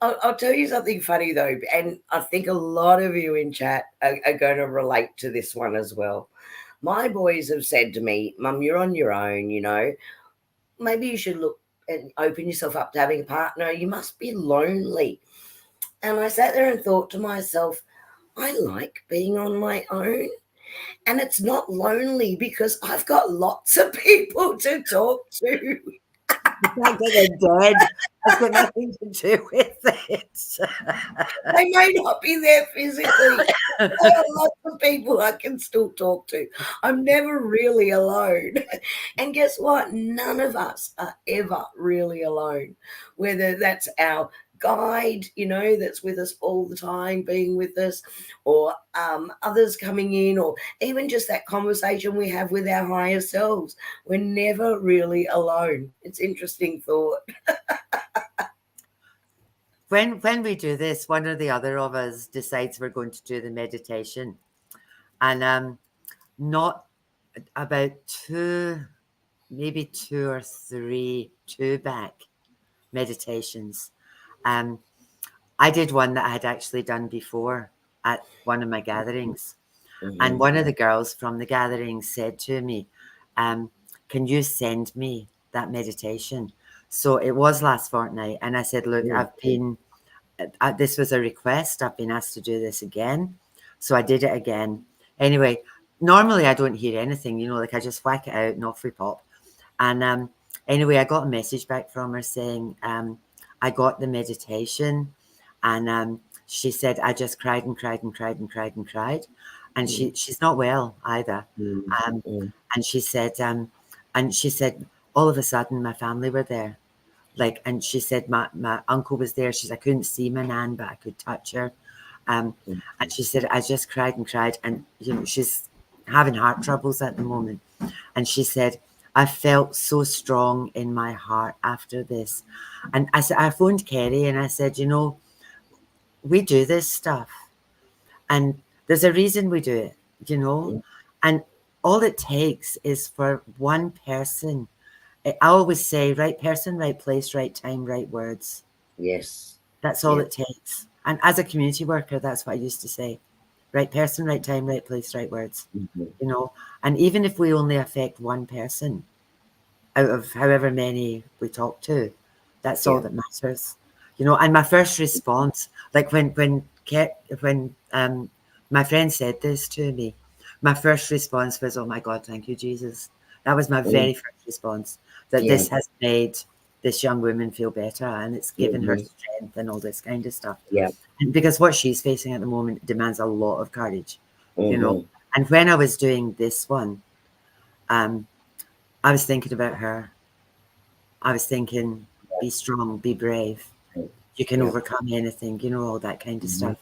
A: I'll tell you something funny though, and I think a lot of you in chat are going to relate to this one as well. My boys have said to me, Mum, you're on your own, maybe you should look and open yourself up to having a partner. You must be lonely. And I sat there and thought to myself, I like being on my own. And it's not lonely because I've got lots of people to talk to.
B: The fact that they're dead has got nothing to do with it.
A: They may not be there physically. There are lots of people I can still talk to. I'm never really alone. And guess what? None of us are ever really alone. Whether that's our guide, that's with us all the time, being with us, or others coming in, or even just that conversation we have with our higher selves. We're never really alone. It's interesting thought.
B: When we do this, one or the other of us decides we're going to do the meditation, and not about maybe 2 or 3 back meditations. I did one that I had actually done before at one of my gatherings. And one of the girls from the gathering said to me, can you send me that meditation? So it was last fortnight. And I said, look, this was a request. I've been asked to do this again. So I did it again. Anyway, normally I don't hear anything, like I just whack it out and off we pop. And anyway, I got a message back from her saying, I got the meditation. And she said, I just cried and cried and cried and cried and cried. And she's not well either. And she said, all of a sudden my family were there. And she said, my uncle was there. She said, I couldn't see my nan, but I could touch her. And she said, I just cried and cried. And, she's having heart troubles at the moment. And she said, I felt so strong in my heart after this. And I phoned Kerrie and I said, we do this stuff. And there's a reason we do it, And all it takes is for one person. I always say, right person, right place, right time, right words.
A: Yes.
B: That's all it takes. And as a community worker, that's what I used to say. Right person, right time, right place, right words. And even if we only affect one person out of however many we talk to, that's all that matters. And my first response, like when my friend said this to me, my first response was, oh my God, thank you, Jesus. That was my very first response, that this has made this young woman feel better and it's given her strength and all this kind of stuff.
A: Yeah.
B: Because what she's facing at the moment demands a lot of courage, And when I was doing this one, I was thinking about her. I was thinking, be strong, be brave, You can overcome anything, you know, all that kind of stuff.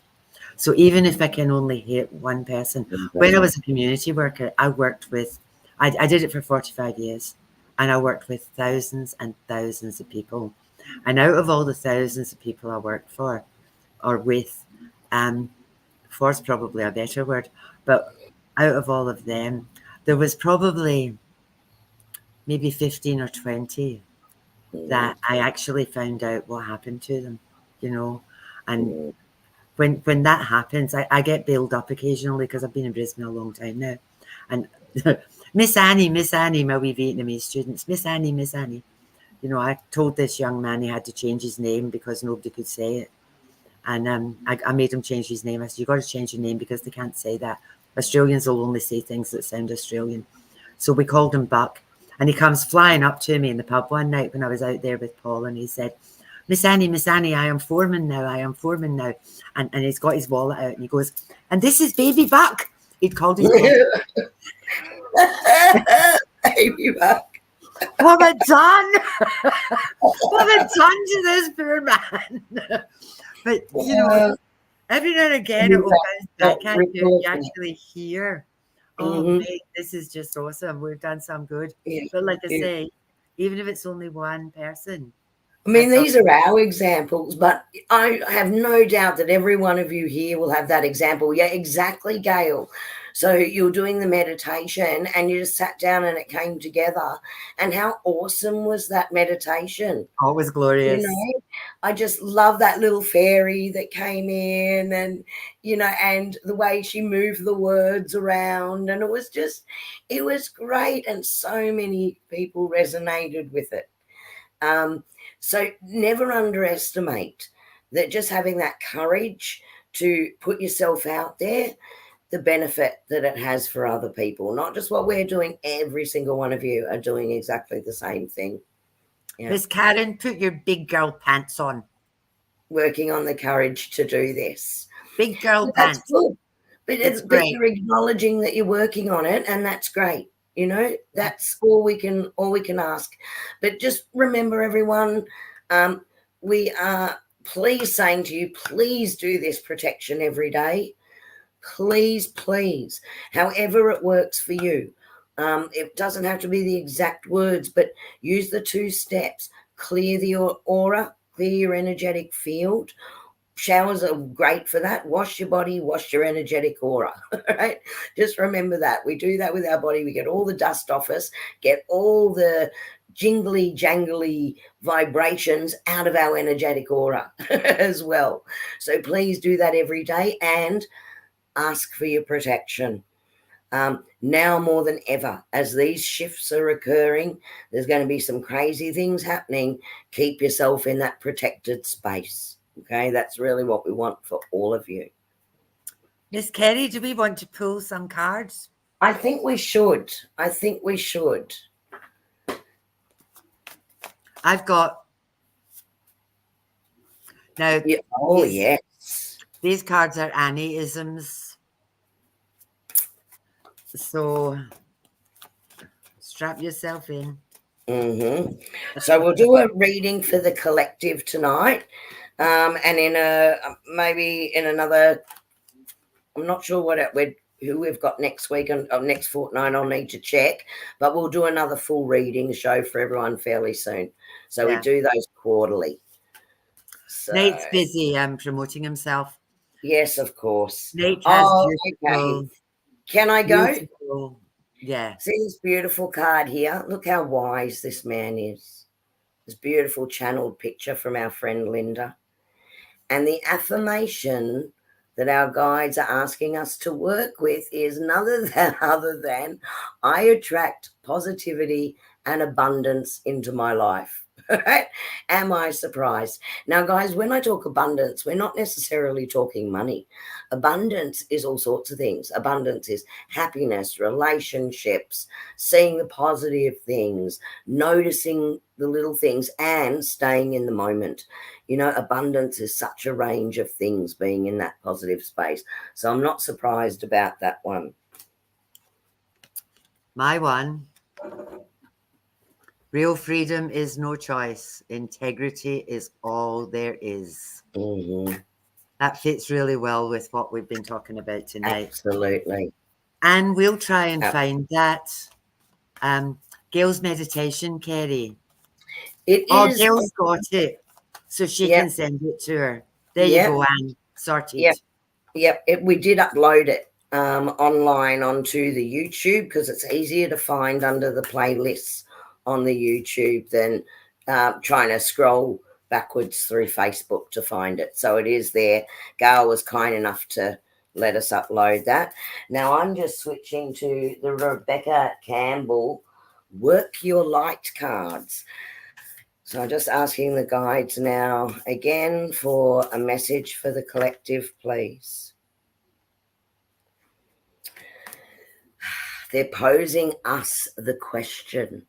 B: So even if I can only hit one person, when I was a community worker, I worked with, I did it for 45 years, and I worked with thousands and thousands of people. And out of all the thousands of people I worked for, or with, for's probably a better word, but out of all of them, there was probably maybe 15 or 20 that I actually found out what happened to them, you know. And when that happens, I get bailed up occasionally because I've been in Brisbane a long time now. And Miss Annie, my wee Vietnamese students, Miss Annie. You know, I told this young man he had to change his name because nobody could say it. And I made him change his name. I said, you got to change your name because they can't say that. Australians will only say things that sound Australian. So we called him Buck. And he comes flying up to me in the pub one night when I was out there with Paul, and he said, Miss Annie, I am foreman now. And he's got his wallet out and he goes, and this is Baby Buck. He'd called his dog.
A: Baby Buck.
B: What have I done? What have I done to this poor man? But, you know, every now and again it will bounce back at you. You actually hear, oh, mate, this is just awesome. We've done some good. But like I say, even if it's only one person.
A: I mean, these are our examples, but I have no doubt that every one of you here will have that example. Yeah, exactly, Gail. So you're doing the meditation and you just sat down and it came together. And how awesome was that meditation?
B: Oh, it was glorious.
A: You know, I just love that little fairy that came in and, you know, and the way she moved the words around. And it was great. And so many people resonated with it. So never underestimate that just having that courage to put yourself out there, the benefit that it has for other people, not just what we're doing. Every single one of you are doing exactly the same thing.
B: Miss Karen, put your big girl pants on.
A: Working on the courage to do this.
B: Big girl pants.
A: That's good. But you're acknowledging that you're working on it, and that's great. You know, that's all we can ask. But just remember, everyone, we are please saying to you, please do this protection every day. Please, however it works for you. It doesn't have to be the exact words, but use the 2 steps. Clear the aura, clear your energetic field. Showers are great for that. Wash your body, wash your energetic aura. Right? Just remember that. We do that with our body. We get all the dust off us, get all the jingly, jangly vibrations out of our energetic aura as well. So please do that every day and ask for your protection. Now more than ever, as these shifts are occurring, there's going to be some crazy things happening. Keep yourself in that protected space. Okay, that's really what we want for all of you.
B: Miss Kerrie, do we want to pull some cards?
A: I think we should.
B: I've got now.
A: Yeah. Oh, yes.
B: These cards are Annie-isms. So strap yourself in.
A: So we'll do a reading for the collective tonight. And in maybe in another, I'm not sure who we've got next week and next fortnight. I'll need to check, but we'll do another full reading show for everyone fairly soon. So we do those quarterly. So,
B: Nate's busy promoting himself.
A: Yes, of course.
B: Nate has beautiful.
A: Okay. Can I go?
B: Beautiful. Yeah.
A: See this beautiful card here? Look how wise this man is. This beautiful channeled picture from our friend Linda. And the affirmation that our guides are asking us to work with is none other than I attract positivity and abundance into my life. Right? Am I surprised? Now, guys, when I talk abundance, we're not necessarily talking money. Abundance is all sorts of things. Abundance is happiness, relationships, seeing the positive things, noticing the little things, and staying in the moment. You know, abundance is such a range of things, being in that positive space. So I'm not surprised about that one.
B: My one Real freedom is no choice. Integrity is all there is.
A: Mm-hmm.
B: That fits really well with what we've been talking about tonight.
A: Absolutely.
B: And we'll try and find that. Gail's meditation, Kerrie.
A: It
B: Oh,
A: is.
B: Gail's got it. So she
A: Yep.
B: can send it to her. There you
A: Yep.
B: go, Anne. Sorted.
A: Yep. Yep. We did upload it online onto the YouTube because it's easier to find under the playlists on the YouTube than trying to scroll backwards through Facebook to find it. So it is there. Gail was kind enough to let us upload that. Now I'm just switching to the Rebecca Campbell Work Your Light cards. So I'm just asking the guides now again for a message for the collective, please. They're posing us the question.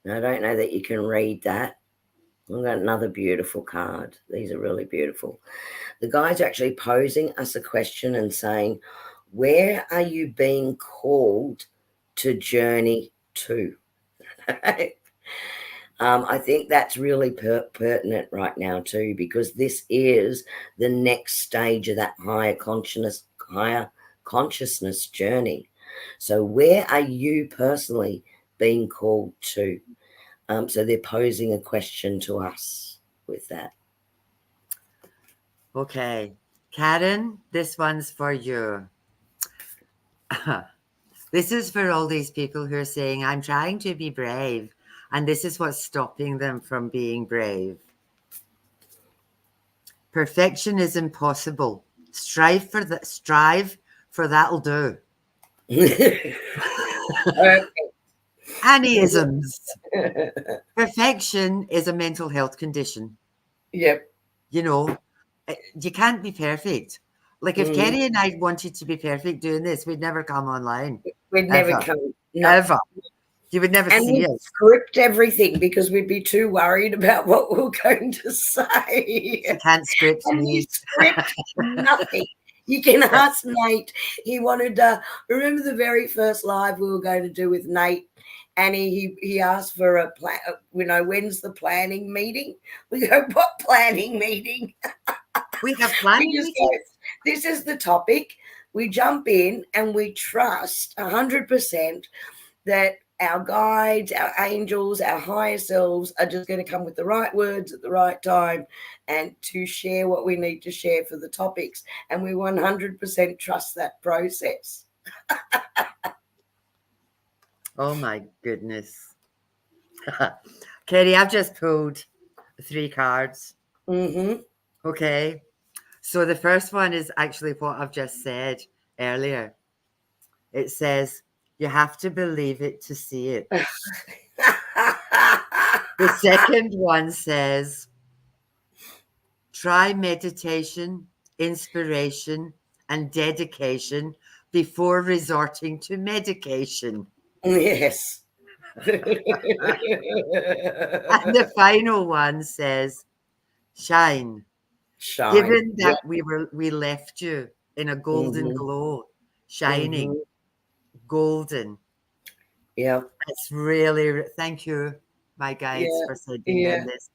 A: Now, I don't know that you can read that. I've got another beautiful card. These are really beautiful. The guides are actually posing us a question and saying, where are you being called to journey to? I think that's really pertinent right now too, because this is the next stage of that higher consciousness journey. So where are you personally being called to? So they're posing a question to us with that.
B: Okay. Karen, this one's for you. This is for all these people who are saying, I'm trying to be brave, and this is what's stopping them from being brave. Perfection is impossible. Strive for that'll do. Annieisms. Perfection is a mental health condition.
A: Yep.
B: You know, you can't be perfect. Like if Kerrie and I wanted to be perfect doing this, we'd never come online.
A: We'd never come. No.
B: Ever. You would never
A: and
B: see
A: we'd
B: us.
A: script everything because we'd be too worried about what we were going to say.
B: You can't script
A: And
B: me.
A: you script nothing. You can ask Nate. He wanted to remember the very first live we were going to do with Nate. And he asked for a plan. When's the planning meeting? We go, what planning meeting?
B: We have planning meetings.
A: This is the topic. We jump in and we trust 100% that our guides, our angels, our higher selves are just going to come with the right words at the right time and to share what we need to share for the topics. And we 100% trust that process.
B: Oh my goodness. Kerrie, I've just pulled 3 cards.
A: Mm-hmm.
B: Okay. So the first one is actually what I've just said earlier. It says, you have to believe it to see it. The second one says, try meditation, inspiration, and dedication before resorting to medication.
A: Yes.
B: And the final one says, shine. Given that we left you in a golden glow, shining, golden.
A: Yeah.
B: That's really, thank you, my guides, for sending them this.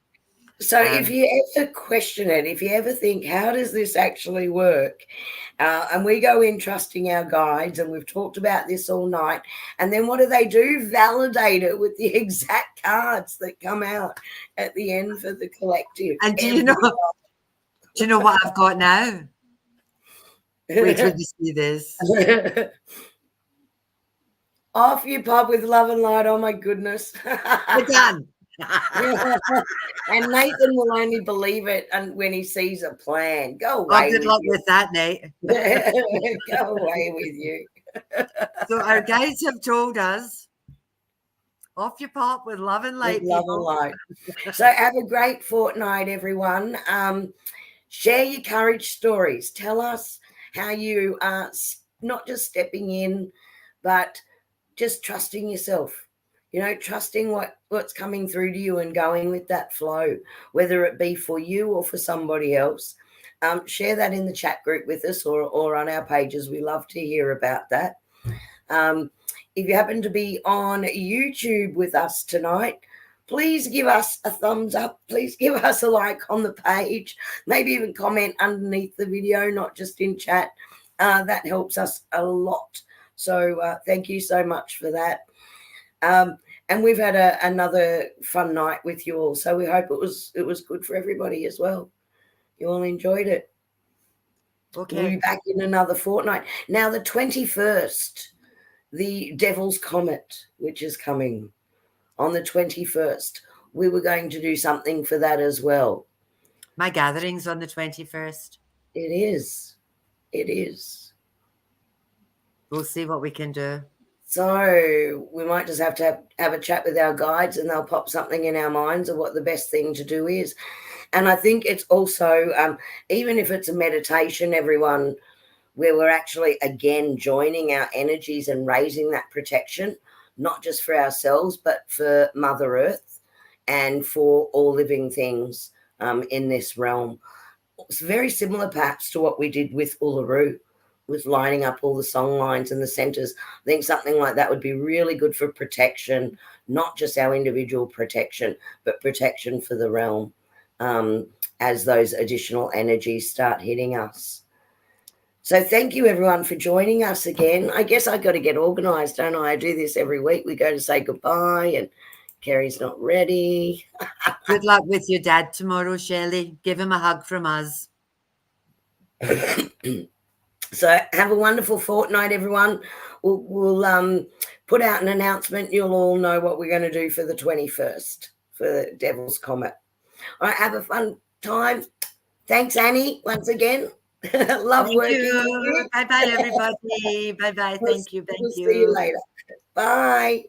A: So if you ever question it, if you ever think, how does this actually work? And we go in trusting our guides, and we've talked about this all night. And then what do? Validate it with the exact cards that come out at the end for the collective.
B: And do you know what I've got now? Wait till you see this.
A: Off you pop with love and light. Oh my goodness.
B: We're done.
A: And Nathan will only believe it when he sees a plan. Go away.
B: Oh, good luck with that, Nate.
A: Go away with you.
B: So our guides have told us, off you pop with love and light.
A: With love and light. So have a great fortnight, everyone. Share your courage stories. Tell us how you are not just stepping in, but just trusting yourself. Trusting what's coming through to you and going with that flow, whether it be for you or for somebody else. Share that in the chat group with us or on our pages. We love to hear about that. If you happen to be on YouTube with us tonight, please give us a thumbs up. Please give us a like on the page. Maybe even comment underneath the video, not just in chat. That helps us a lot. So thank you so much for that. And we've had another fun night with you all. So we hope it was good for everybody as well. You all enjoyed it.
B: Okay.
A: We'll be back in another fortnight. Now, the 21st, the Devil's Comet, which is coming on the 21st, we were going to do something for that as well.
B: My gathering's on the 21st.
A: It is. It is.
B: We'll see what we can do.
A: So we might just have to have a chat with our guides, and they'll pop something in our minds of what the best thing to do is. And I think it's also, even if it's a meditation, everyone, where we're actually, again, joining our energies and raising that protection, not just for ourselves, but for Mother Earth and for all living things in this realm. It's very similar, perhaps, to what we did with Uluru, with lining up all the song lines and the centers. I think something like that would be really good for protection, not just our individual protection, but protection for the realm as those additional energies start hitting us. So thank you, everyone, for joining us again. I guess I've got to get organised, don't I? I do this every week. We go to say goodbye and Kerrie's not ready.
B: Good luck with your dad tomorrow, Shelley. Give him a hug from us.
A: So have a wonderful fortnight, everyone. We'll put out an announcement. You'll all know what we're going to do for the 21st for the Devil's Comet. All right, have a fun time. Thanks, Annie, once again. Love working with you.
B: Bye-bye, everybody. Bye-bye. Thank you.
A: We'll see you later. Bye.